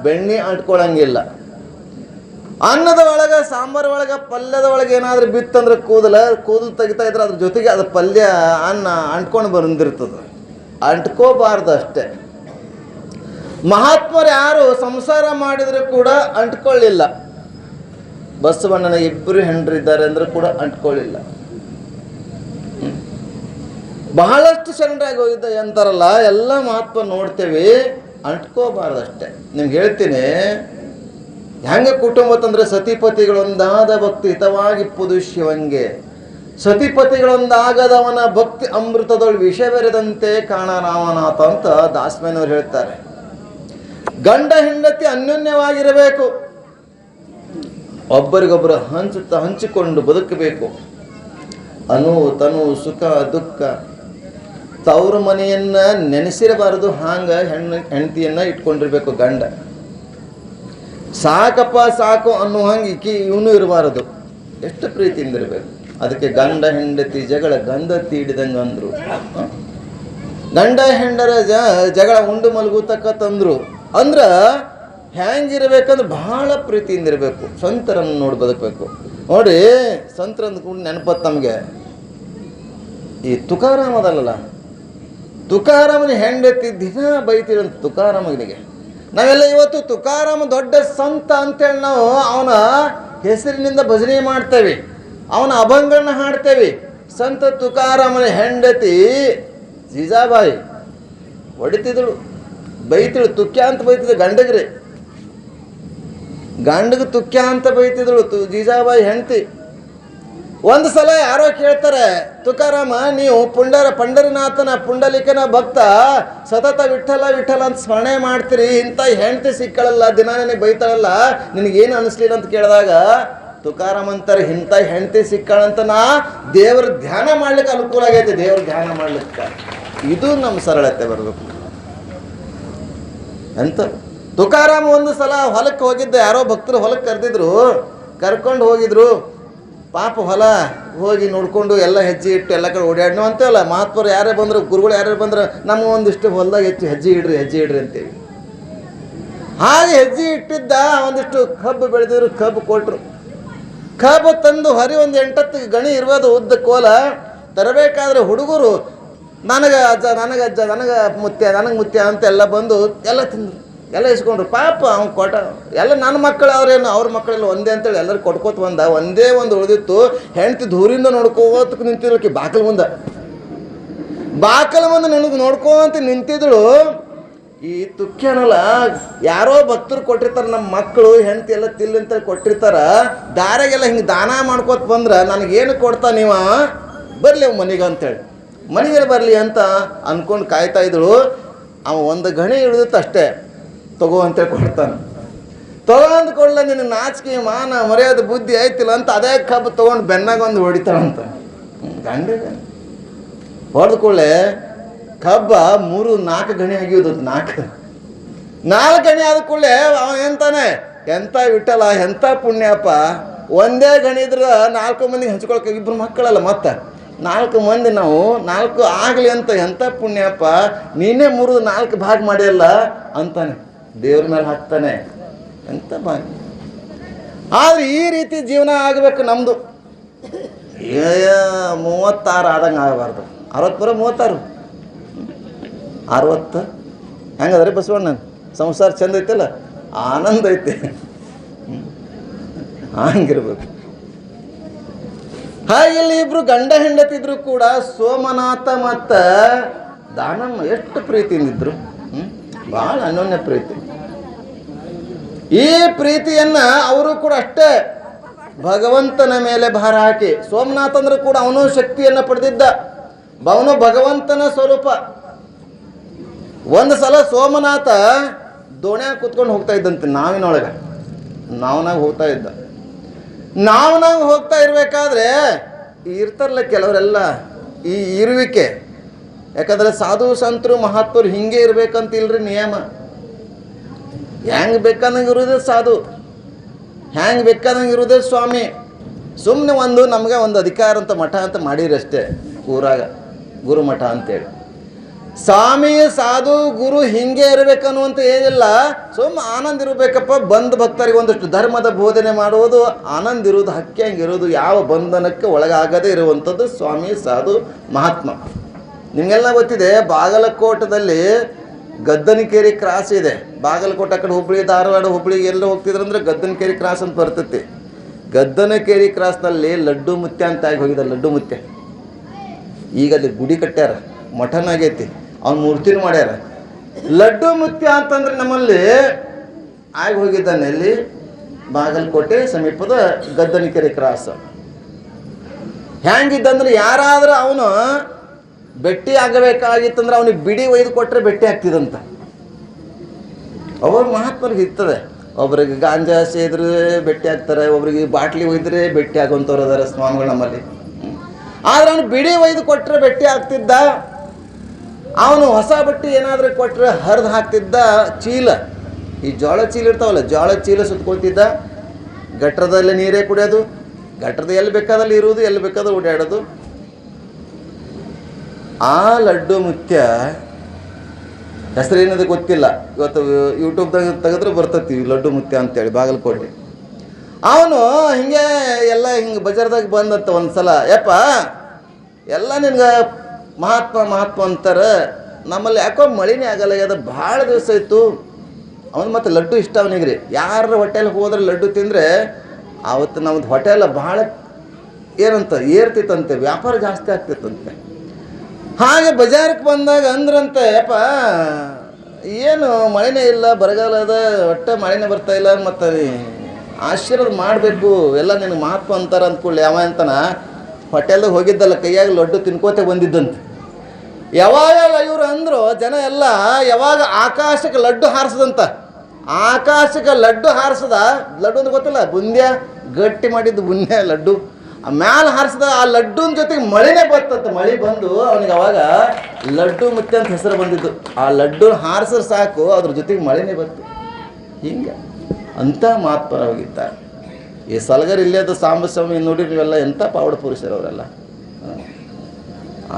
ಬೆಣ್ಣೆ ಅಂಟ್ಕೊಳಂಗಿಲ್ಲ. ಅನ್ನದ ಒಳಗೆ ಸಾಂಬಾರು ಒಳಗೆ ಪಲ್ಯದ ಒಳಗೆ ಏನಾದರೂ ಬಿತ್ತಂದ್ರೆ ಕೂದಲು ತೆಗಿತಾ ಇದ್ರೆ ಅದ್ರ ಜೊತೆಗೆ ಅದು ಪಲ್ಯ ಅನ್ನ ಅಂಟ್ಕೊಂಡು ಬಂದಿರ್ತದೆ. ಅಂಟ್ಕೋಬಾರ್ದು ಅಷ್ಟೇ. ಮಹಾತ್ಮರು ಯಾರು ಸಂಸಾರ ಮಾಡಿದ್ರು ಕೂಡ ಅಂಟ್ಕೊಳ್ಳಿಲ್ಲ. ಬಸವಣ್ಣನ 2 ಹೆಂಡರಿದ್ದಾರೆ ಅಂದ್ರೆ ಕೂಡ ಅಂಟ್ಕೊಳ್ಳಿಲ್ಲ. ಬಹಳಷ್ಟು ಶರಣರಾಗಿ ಹೋಗಿದ್ದ ಅಂತಾರಲ್ಲ, ಎಲ್ಲ ಮಹತ್ವ ನೋಡ್ತೇವೆ, ಅಂಟ್ಕೋಬಾರ್ದಷ್ಟೇ. ನಿಮ್ಗೆ ಹೇಳ್ತೀನಿ ಹೆಂಗೆ ಕುಟುಂಬ ತಂದ್ರೆ ಸತಿಪತಿಗಳೊಂದಾದ ಭಕ್ತಿ ಹಿತವಾಗಿಪ್ಪುದು ಶಿವಂಗೆ, ಸತಿಪತಿಗಳೊಂದಾಗದವನ ಭಕ್ತಿ ಅಮೃತದೊಳು ವಿಷ ಬೆರೆದಂತೆ ಕಾಣ ರಾಮನಾಥ ಅಂತ ದಾಸಮೇನವ್ರು ಹೇಳ್ತಾರೆ. ಗಂಡ ಹೆಂಡತಿ ಅನ್ಯೋನ್ಯವಾಗಿರಬೇಕು. ಒಬ್ಬರಿಗೊಬ್ಬರು ಹಂಚಿಕೊಂಡು ಬದುಕಬೇಕು. ಅನು ತನು ಸುಖ ದುಃಖ ತವ್ರ ಮನೆಯನ್ನ ನೆನೆಸಿರಬಾರದು. ಹಾಂಗ ಹೆಂಡತಿಯನ್ನ ಇಟ್ಕೊಂಡಿರ್ಬೇಕು ಗಂಡ. ಸಾಕಪ್ಪ ಸಾಕು ಅನ್ನೋ ಹಂಗೆ ಇವನು ಇರಬಾರದು. ಎಷ್ಟು ಪ್ರೀತಿಯಿಂದ ಇರಬೇಕು. ಅದಕ್ಕೆ ಗಂಡ ಹೆಂಡತಿ ಜಗಳ ಗಂಧ ತೀಡಿದಂಗೆ ಅಂದರು. ಗಂಡ ಹೆಂಡರ ಜಗಳ ಉಂಡು ಮಲಗುತಕ್ಕಂತಂದ್ರು. ಅಂದ್ರೆ ಹೆಂಗಿರ್ಬೇಕಂದ್ರೆ ಬಹಳ ಪ್ರೀತಿಯಿಂದ ಇರಬೇಕು. ಸಂತರನ್ನು ನೋಡಿ ಬದುಕಬೇಕು. ನೋಡಿ ಸಂತರಂದು ಕೂಡ ನೆನಪತ್ತು ನಮಗೆ ಈ ತುಕಾರಾಮ ಅದಲ್ಲ, ತುಕಾರಾಮನ ಹೆಂಡತಿ ದಿನ ಬೈತಿರಂತ ತುಕಾರಾಮನಿಗೆ. ನಾವೆಲ್ಲ ಇವತ್ತು ತುಕಾರಾಮ ದೊಡ್ಡ ಸಂತ ಅಂತೇಳಿ ನಾವು ಅವನ ಹೆಸರಿನಿಂದ ಭಜನೆ ಮಾಡ್ತೇವೆ, ಅವನ ಅಭಂಗನ ಹಾಡ್ತೇವೆ. ಸಂತ ತುಕಾರಾಮನ ಹೆಂಡತಿ ಜೀಜಾಬಾಯಿ ಹೊಡಿತಿದಳು, ಬೈತಿಳು, ತುಕ್ಯ ಅಂತ ಬೈತಿದ್ಳು ಗಂಡಗ್ರಿ. ಗಂಡಗೆ ತುಕ್ಯ ಅಂತ ಬೈತಿದಳು ಜೀಜಾಬಾಯಿ ಹೆಂಡತಿ. ಒಂದು ಸಲ ಯಾರೋ ಕೇಳ್ತಾರೆ, ತುಕಾರಾಮ ನೀವು ಪಂಡರಿನಾಥನ ಪುಂಡಲಿಕನ ಭಕ್ತ, ಸತತ ವಿಠಲ ವಿಠಲ ಅಂತ ಸ್ಮರಣೆ ಮಾಡ್ತೀರಿ, ಇಂಥ ಹೆಂಡತಿ ಸಿಕ್ಕಳಲ್ಲ, ದಿನ ನನಗೆ ಬೈತಾಳಲ್ಲ, ನಿನಗೇನು ಅನಿಸ್ಲಿಲ್ಲ ಅಂತ ಕೇಳಿದಾಗ ತುಕಾರಾಮ್ ಅಂತಾರೆ, ಇಂಥ ಹೆಂಡತಿ ಸಿಕ್ಕಳಂತ ನಾ ದೇವ್ರ ಧ್ಯಾನ ಮಾಡ್ಲಿಕ್ಕೆ ಅನುಕೂಲ ಆಗೈತೆ. ದೇವ್ರ ಧ್ಯಾನ ಮಾಡ್ಲಿಕ್ಕೆ ಇದು ನಮ್ಮ ಸರಳತೆ ಬರಬೇಕು. ಎಂತ ತುಕಾರಾಮ್ ಒಂದು ಸಲ ಹೊಲಕ್ಕೆ ಹೋಗಿದ್ದ, ಯಾರೋ ಭಕ್ತರು ಹೊಲಕ್ಕೆ ಕರ್ಕೊಂಡು ಹೋಗಿದ್ರು. ಪಾಪ ಹೊಲ ಹೋಗಿ ನೋಡ್ಕೊಂಡು ಎಲ್ಲ ಹೆಜ್ಜೆ ಇಟ್ಟು ಎಲ್ಲ ಕಡೆ ಓಡಾಡ್ನೋ ಅಂತೇವಲ್ಲ. ಮಹಾತ್ಮರು ಯಾರೇ ಬಂದರು, ಗುರುಗಳು ಯಾರ್ಯಾರು ಬಂದ್ರೆ ನಮ್ಮ ಒಂದಿಷ್ಟು ಹೊಲದಾಗ ಹೆಚ್ಚು ಹೆಜ್ಜೆ ಇಡ್ರಿ ಅಂತೇವಿ. ಹಾಗೆ ಹೆಜ್ಜೆ ಇಟ್ಟಿದ್ದ. ಒಂದಿಷ್ಟು ಕಬ್ಬು ಬೆಳೆದಿದ್ರು, ಕಬ್ಬು ಕೊಟ್ಟರು. ಕಬ್ಬು ತಂದು ಹೊರಿ ಒಂದು 8 ಗಣಿ ಇರ್ಬೋದು ಉದ್ದ ಕೋಲ ತರಬೇಕಾದ್ರೆ ಹುಡುಗರು ನನಗೆ ಅಜ್ಜ ನನಗೆ ಮುತ್ಯ ಅಂತ ಎಲ್ಲ ಬಂದು ಎಲ್ಲ ತಿಂದರು, ಎಲ್ಲ ಇಸ್ಕೊಂಡ್ರು. ಪಾಪ ಅವ್ನು ಕೊಟ್ಟ ಎಲ್ಲ ನನ್ನ ಮಕ್ಕಳು ಅವ್ರೇನು, ಅವ್ರ ಮಕ್ಕಳೆಲ್ಲ ಒಂದೇ ಅಂತೇಳಿ ಎಲ್ಲರೂ ಕೊಟ್ಕೋತ ಒಂದೇ ಒಂದು ಉಳಿದಿತ್ತು. ಹೆಂಡತಿ ದೂರಿಂದ ನೋಡ್ಕೋತ ನಿಂತಿದ್ಳು. ಬಾಕಲ್ ಮುಂದೆ ನನಗೆ ನೋಡ್ಕೋತ ನಿಂತಿದ್ದಳು. ಈ ತುಕ್ಯನಲ್ಲ, ಯಾರೋ ಭಕ್ತರು ಕೊಟ್ಟಿರ್ತಾರೆ, ನಮ್ಮ ಮಕ್ಕಳು ಹೆಂಡತಿ ಎಲ್ಲ ತಿಲ್ಲಿ ಅಂತೇಳಿ ಕೊಟ್ಟಿರ್ತಾರ. ದಾರಾಗೆಲ್ಲ ಹಿಂಗೆ ದಾನ ಮಾಡ್ಕೋತ ಬಂದ್ರೆ ನನಗೇನು ಕೊಡ್ತಾ ನೀವ, ಬರಲಿ ಅವ್ ಮನೆಗೆ ಅಂತೇಳಿ, ಮನೆಗೆ ಬರಲಿ ಅಂತ ಅಂದ್ಕೊಂಡು ಕಾಯ್ತಾ ಇದ್ದಳು. ಅವ ಒಂದು ಗಣಿ ಹಿಡಿದಿತ್ತು ಅಷ್ಟೇ, ತಗೋ ಅಂತೇಳಿ ಕೊಡ್ತಾನೆ. ತಗೊಂಡು ಕೊಡ್ಲ, ನಿನ್ನ ನಾಚಿಕೆ ಮಾನ ಮರ್ಯಾದೆ ಬುದ್ಧಿ ಆಯ್ತಿಲ್ಲ ಅಂತ ಅದೇ ಕಬ್ಬು ತೊಗೊಂಡು ಬೆನ್ನಾಗ ಒಂದು ಹೊಡಿತಾಳಂತ. ಗಂಡಿಗೆ ಹೊಡೆದು ಕೊಳ್ಳೆ ಕಬ್ಬ 3-4 ಗಣಿ ಆಗಿದ್ದು. 4 ಗಣಿ ಆದ ಕೂಡಲೇ ಅವ ಎಂತಾನೆ, ಎಂಥ ವಿಠಲ ಎಂಥ ಪುಣ್ಯಪ್ಪ, ಒಂದೇ ಗಣಿ ಇದ್ರೆ 4 ಮಂದಿಗೆ ಹಂಚ್ಕೊಳಕ್ಕೆ 2 ಮಕ್ಕಳಲ್ಲ, ಮತ್ತೆ 4 ಮಂದಿ ನಾವು 4 ಆಗಲಿ ಅಂತ, ಎಂಥ ಪುಣ್ಯಪ್ಪ, ನೀನೇ 3-4 ಭಾಗ ಮಾಡಿಯಲ್ಲ ಅಂತಾನೆ. ದೇವ್ರ ಮೇಲೆ ಹಾಕ್ತಾನೆ, ಎಂಥ ಭಾಗ. ಆದರೆ ಈ ರೀತಿ ಜೀವನ ಆಗಬೇಕು ನಮ್ಮದು. 36 ಆದಂಗೆ ಆಗಬಾರ್ದು. 60 ಬರೋ 36 60 ಹೆಂಗದ್ರಿ ಬಸವಣ್ಣ? ಸಂಸಾರ ಚಂದ ಐತಲ್ಲ, ಆನಂದ ಐತೆ, ಹಂಗಿರ್ಬೇಕು. ಹಾಗೆ ಇಲ್ಲಿ ಇಬ್ರು ಗಂಡ ಹೆಂಡತಿದ್ರು ಕೂಡ ಸೋಮನಾಥ ಮತ್ತು ದಾನಮ್ಮ ಎಷ್ಟು ಪ್ರೀತಿಯಿಂದಿದ್ರು. ಭಾಳ ಅನ್ಯೋನ್ಯ ಪ್ರೀತಿ. ಈ ಪ್ರೀತಿಯನ್ನ ಅವರು ಕೂಡ ಅಷ್ಟೇ ಭಗವಂತನ ಮೇಲೆ ಭಾರ ಹಾಕಿ. ಸೋಮನಾಥ ಅಂದ್ರೆ ಕೂಡ ಅವನು ಶಕ್ತಿಯನ್ನು ಪಡೆದಿದ್ದ, ಅವನು ಭಗವಂತನ ಸ್ವರೂಪ. ಒಂದು ಸಲ ಸೋಮನಾಥ ದೋಣ್ಯಾಗ ಕೂತ್ಕೊಂಡು ಹೋಗ್ತಾ ಇದ್ದಂತೆ, ನಾವಿನೊಳಗೆ ನಾವನಾಗ ಹೋಗ್ತಾ ಇದ್ದ. ನಾವನಾಗ ಹೋಗ್ತಾ ಇರಬೇಕಾದ್ರೆ ಇರ್ತಾರಲ್ಲ ಕೆಲವರೆಲ್ಲ ಈ ಇರುವಿಕೆ. ಯಾಕಂದ್ರೆ ಸಾಧು ಸಂತರು ಮಹಾತ್ಮರು ಹಿಂಗೆ ಇರ್ಬೇಕಂತ ಇಲ್ರಿ ನಿಯಮ. ಹೆಂಗೆ ಬೇಕಾದಂಗೆ ಇರೋದೇ ಸಾಧು, ಹೆಂಗೆ ಬೇಕಾದಂಗೆ ಇರೋದೇ ಸ್ವಾಮಿ. ಸುಮ್ಮನೆ ನಮಗೆ ಒಂದು ಅಧಿಕಾರ ಅಂತ ಮಠ ಅಂತ ಮಾಡಿರಿ ಅಷ್ಟೇ ಊರಾಗ, ಗುರುಮಠ ಅಂತೇಳಿ. ಸ್ವಾಮಿ ಸಾಧು ಗುರು ಹಿಂಗೆ ಇರಬೇಕನ್ನುವಂತ ಏನಿಲ್ಲ. ಆನಂದ ಇರಬೇಕಪ್ಪ. ಬಂದ ಭಕ್ತರಿಗೆ ಒಂದಷ್ಟು ಧರ್ಮದ ಬೋಧನೆ ಮಾಡುವುದು, ಆನಂದ ಇರುವುದು, ಹಕ್ಕಿಯಂಗಿರೋದು, ಯಾವ ಬಂಧನಕ್ಕೆ ಒಳಗಾಗದೇ ಇರುವಂಥದ್ದು ಸ್ವಾಮಿ ಸಾಧು ಮಹಾತ್ಮ. ನಿಮಗೆಲ್ಲ ಗೊತ್ತಿದೆ, ಬಾಗಲಕೋಟದಲ್ಲಿ ಗದ್ದನಕೇರಿ ಕ್ರಾಸ್ ಇದೆ. ಬಾಗಲಕೋಟೆ ಆ ಕಡೆ ಹುಬ್ಬಳ್ಳಿ ಧಾರವಾಡ ಹುಬ್ಬಳ್ಳಿಗೆ ಎಲ್ಲ ಹೋಗ್ತಿದ್ರಂದ್ರೆ ಗದ್ದನಕೇರಿ ಕ್ರಾಸ್ ಅಂತ ಬರ್ತೈತಿ. ಗದ್ದನಕೇರಿ ಕ್ರಾಸ್ನಲ್ಲಿ ಲಡ್ಡು ಮುತ್ಯ ಅಂತ ಆಗಿ ಹೋಗಿದ್ದಾರೆ. ಲಡ್ಡು ಮುತ್ಯ ಈಗ ಅಲ್ಲಿ ಗುಡಿ ಕಟ್ಟ್ಯಾರ, ಮಠನ ಆಗೈತಿ, ಅವ್ನ ಮೂರ್ತಿನೂ ಮಾಡ್ಯಾರ. ಲಡ್ಡು ಮುತ್ಯ ಅಂತಂದ್ರೆ ನಮ್ಮಲ್ಲಿ ಆಗಿ ಹೋಗಿದ್ದಾನೆ. ಇಲ್ಲಿ ಬಾಗಲಕೋಟೆ ಸಮೀಪದ ಗದ್ದನಕೆರೆ ಕ್ರಾಸ್. ಹೆಂಗಿದ್ದಂದ್ರೆ ಯಾರಾದ್ರೂ ಅವನು ಭೇಟಿ ಆಗಬೇಕಾಗಿತ್ತಂದ್ರೆ ಅವನಿಗೆ ಬಿಡಿ ಒಯ್ದು ಕೊಟ್ಟರೆ ಭೇಟಿ ಆಗ್ತಿದಂತ. ಅವ್ರ ಮಹಾತ್ಮರಿಗೆ ಇರ್ತದೆ. ಒಬ್ರಿಗೆ ಗಾಂಜಾ ಸೇದ್ರೆ ಭೇಟಿ ಆಗ್ತಾರೆ, ಒಬ್ರಿಗೆ ಬಾಟ್ಲಿ ಒಯ್ದ್ರೆ ಭೇಟಿ ಆಗೋಂಥವ್ರು ಅದಾರ ಸ್ವಾಮಿಗಳು ನಮ್ಮಲ್ಲಿ. ಆದ್ರೆ ಅವನು ಬಿಡಿ ಒಯ್ದು ಕೊಟ್ಟರೆ ಭೇಟಿ ಆಗ್ತಿದ್ದ, ಅವನು ಹೊಸ ಬಟ್ಟೆ ಏನಾದರೂ ಕೊಟ್ಟರೆ ಹರಿದು ಹಾಕ್ತಿದ್ದ ಚೀಲ, ಈ ಜೋಳ ಚೀಲ ಇರ್ತಾವಲ್ಲ, ಜೋಳ ಚೀಲ ಸುತ್ಕೊಳ್ತಿದ್ದ. ಗಟ್ರದಲ್ಲಿ ನೀರೇ ಕುಡಿಯೋದು, ಗಟ್ರದ ಎಲ್ಲಿ ಬೇಕಾದಲ್ಲಿ ಇರುವುದು, ಎಲ್ಲಿ ಬೇಕಾದ್ರೆ ಓಡಾಡೋದು. ಆ ಲಡ್ಡು ಮುತ್ಯ ಹೆಸರೇನದು ಗೊತ್ತಿಲ್ಲ, ಇವತ್ತು ಯೂಟ್ಯೂಬ್ದಾಗ ತೆಗೆದ್ರೆ ಬರ್ತೈತಿ ಲಡ್ಡು ಮುತ್ಯ ಅಂತೇಳಿ, ಬಾಗಲಕೋಟೆ. ಅವನು ಹಿಂಗೆ ಎಲ್ಲ ಹಿಂಗೆ ಬಜಾರ್ದಾಗ ಬಂದಂತ ಒಂದು ಸಲ, ಯಪ್ಪ ಎಲ್ಲ ನಿನ್ಗೆ ಮಹಾತ್ಮ ಅಂತಾರೆ, ನಮ್ಮಲ್ಲಿ ಯಾಕೋ ಮಳಿನೇ ಆಗಲ್ಲ, ಅದು ಭಾಳ ದಿವಸ ಆಯಿತು. ಅವನು ಮತ್ತು ಲಡ್ಡು ಇಷ್ಟ ಅವನಿಗೆ ರೀ. ಯಾರ ಹೋಟೆಲ್ಗೆ ಹೋದ್ರೆ ಲಡ್ಡು ತಿಂದರೆ ಆವತ್ತು ನಮ್ಮದು ಹೋಟೆಲ್ ಭಾಳ ಏನಂತ ಏರ್ತಿತ್ತಂತೆ, ವ್ಯಾಪಾರ ಜಾಸ್ತಿ ಆಗ್ತಿತ್ತಂತೆ. ಹಾಗೆ ಬಜಾರಕ್ಕೆ ಬಂದಾಗ ಅಂದ್ರಂತೆ, ಯಪ್ಪ ಏನು ಮಳೆನೇ ಇಲ್ಲ, ಬರಗಾಲ ಅದ, ಒಟ್ಟೆ ಮಳೆನೇ ಬರ್ತಾಯಿಲ್ಲ, ಮತ್ತು ಆಶೀರ್ವಾದ ಮಾಡಬೇಕು, ಎಲ್ಲ ನಿನಗೆ ಮಹತ್ವ ಅಂತಾರೆ ಅಂದ್ಕೊಳ್ಳಿ. ಅವ ಅಂತನ ಹೋಟೆಲ್ದಾಗ ಹೋಗಿದ್ದಲ್ಲ, ಕೈಯಾಗ ಲಡ್ಡು ತಿನ್ಕೋತೆ ಬಂದಿದ್ದಂತೆ. ಯಾವಾಗ ಇವರು ಅಂದರು ಜನ ಎಲ್ಲ, ಯಾವಾಗ ಆಕಾಶಕ್ಕೆ ಲಡ್ಡು ಹಾರಿಸದಂತ, ಆಕಾಶಕ್ಕೆ ಲಡ್ಡು ಹಾರಿಸದ, ಲಡ್ಡು ಅಂದ್ರೆ ಗೊತ್ತಿಲ್ಲ, ಬುಂದ್ಯ ಗಟ್ಟಿ ಮಾಡಿದ್ದು ಬುಂದ್ಯ ಲಡ್ಡು, ಆ ಮ್ಯಾಲೆ ಹಾರಿಸಿದ ಆ ಲಡ್ಡುನ ಜೊತೆಗೆ ಮಳೆನೇ ಬರ್ತಂತೆ. ಮಳೆ ಬಂದು ಅವನಿಗೆ ಅವಾಗ ಲಡ್ಡು ಮುತ್ಯ ಅಂತ ಹೆಸರು ಬಂದಿದ್ದು. ಆ ಲಡ್ಡು ಹಾರಿಸಿದ್ರೆ ಸಾಕು, ಅದ್ರ ಜೊತೆಗೆ ಮಳೆನೇ ಬಂತು. ಹಿಂಗೆ ಅಂಥ ಮಹಾತ್ಮರಾಗಿದ್ದಾರೆ. ಈ ಸಲಗರ್ ಇಲ್ಲೇ ಅದು ಸಾಂಬಸ್ವಾಮಿ ನೋಡಿ, ನೀವೆಲ್ಲ ಎಂಥ ಪಾವಡ ಪುರುಷರು ಅವರೆಲ್ಲ.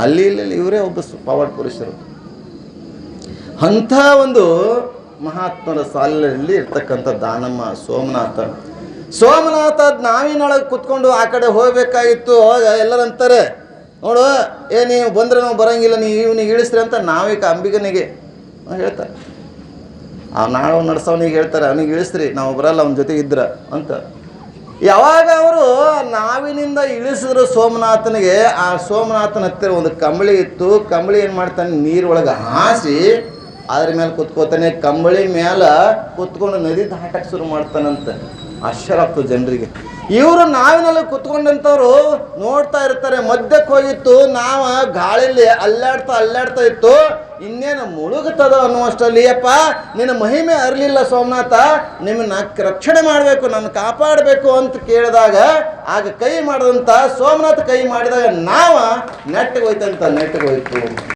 ಅಲ್ಲಿ ಇಲ್ಲಿ ಇವರೇ ಒಬ್ಬ ಪಾವಡ ಪುರುಷರು. ಅಂಥ ಒಂದು ಮಹಾತ್ಮರ ಸಾಲಿನಲ್ಲಿ ಇರ್ತಕ್ಕಂಥ ದಾನಮ್ಮ ಸೋಮನಾಥ ನಾವಿನೊಳಗೆ ಕುತ್ಕೊಂಡು ಆ ಕಡೆ ಹೋಗ್ಬೇಕಾಗಿತ್ತು. ಅವಾಗ ಎಲ್ಲರಂತಾರೆ, ನೋಡು ನೀವು ಬಂದರೆ ನಾವು ಬರೋಂಗಿಲ್ಲ, ನೀವು ಇವನಿಗೆ ಇಳಿಸ್ರಿ ಅಂತ ನಾವೀಗ ಅಂಬಿಗನಿಗೆ ಹೇಳ್ತಾರೆ. ಆ ನಾವು ನಡ್ಸೋನಿಗೆ ಹೇಳ್ತಾರೆ, ಅವನಿಗೆ ಇಳಿಸ್ರಿ, ನಾವು ಬರಲ್ಲ ಅವನ ಜೊತೆ ಇದ್ರ ಅಂತ. ಯಾವಾಗ ಅವರು ನಾವಿನಿಂದ ಇಳಿಸಿದ್ರು ಸೋಮನಾಥನಿಗೆ, ಆ ಸೋಮನಾಥನ ಹತ್ತಿರ ಒಂದು ಕಂಬಳಿ ಇತ್ತು. ಕಂಬಳಿ ಏನು ಮಾಡ್ತಾನೆ, ನೀರೊಳಗೆ ಹಾಸಿ ಅದ್ರ ಮೇಲೆ ಕುತ್ಕೋತಾನೆ. ಕಂಬಳಿ ಮೇಲೆ ಕುತ್ಕೊಂಡು ನದಿ ದಾಟಕ್ಕೆ ಶುರು ಮಾಡ್ತಾನಂತೆ. ಆಶ್ಚರ್ಯ ಆಗ್ತದೆ ಜನರಿಗೆ. ಇವರು ನಾವಿನಲ್ಲಿ ಕುತ್ಕೊಂಡಂಥವ್ರು ನೋಡ್ತಾ ಇರ್ತಾರೆ. ಮಧ್ಯಕ್ಕೆ ಹೋಗಿತ್ತು, ನಾವು ಗಾಳಿಯಲ್ಲಿ ಅಲ್ಲಾಡ್ತಾ ಇತ್ತು, ಇನ್ನೇನು ಮುಳುಗುತ್ತದ ಅನ್ನುವಷ್ಟರಲ್ಲಿ, ಅಪ್ಪ ನಿನ್ನ ಮಹಿಮೆ ಅರಲಿಲ್ಲ ಸೋಮನಾಥ, ನಿಮ್ಮನ್ನ ರಕ್ಷಣೆ ಮಾಡಬೇಕು, ನನ್ನ ಕಾಪಾಡಬೇಕು ಅಂತ ಕೇಳಿದಾಗ, ಆಗ ಕೈ ಮಾಡಿದಂಥ ಸೋಮನಾಥ ಕೈ ಮಾಡಿದಾಗ ನಾವು ನೆಟ್ಟಿಗೆ ಹೋಯ್ತು.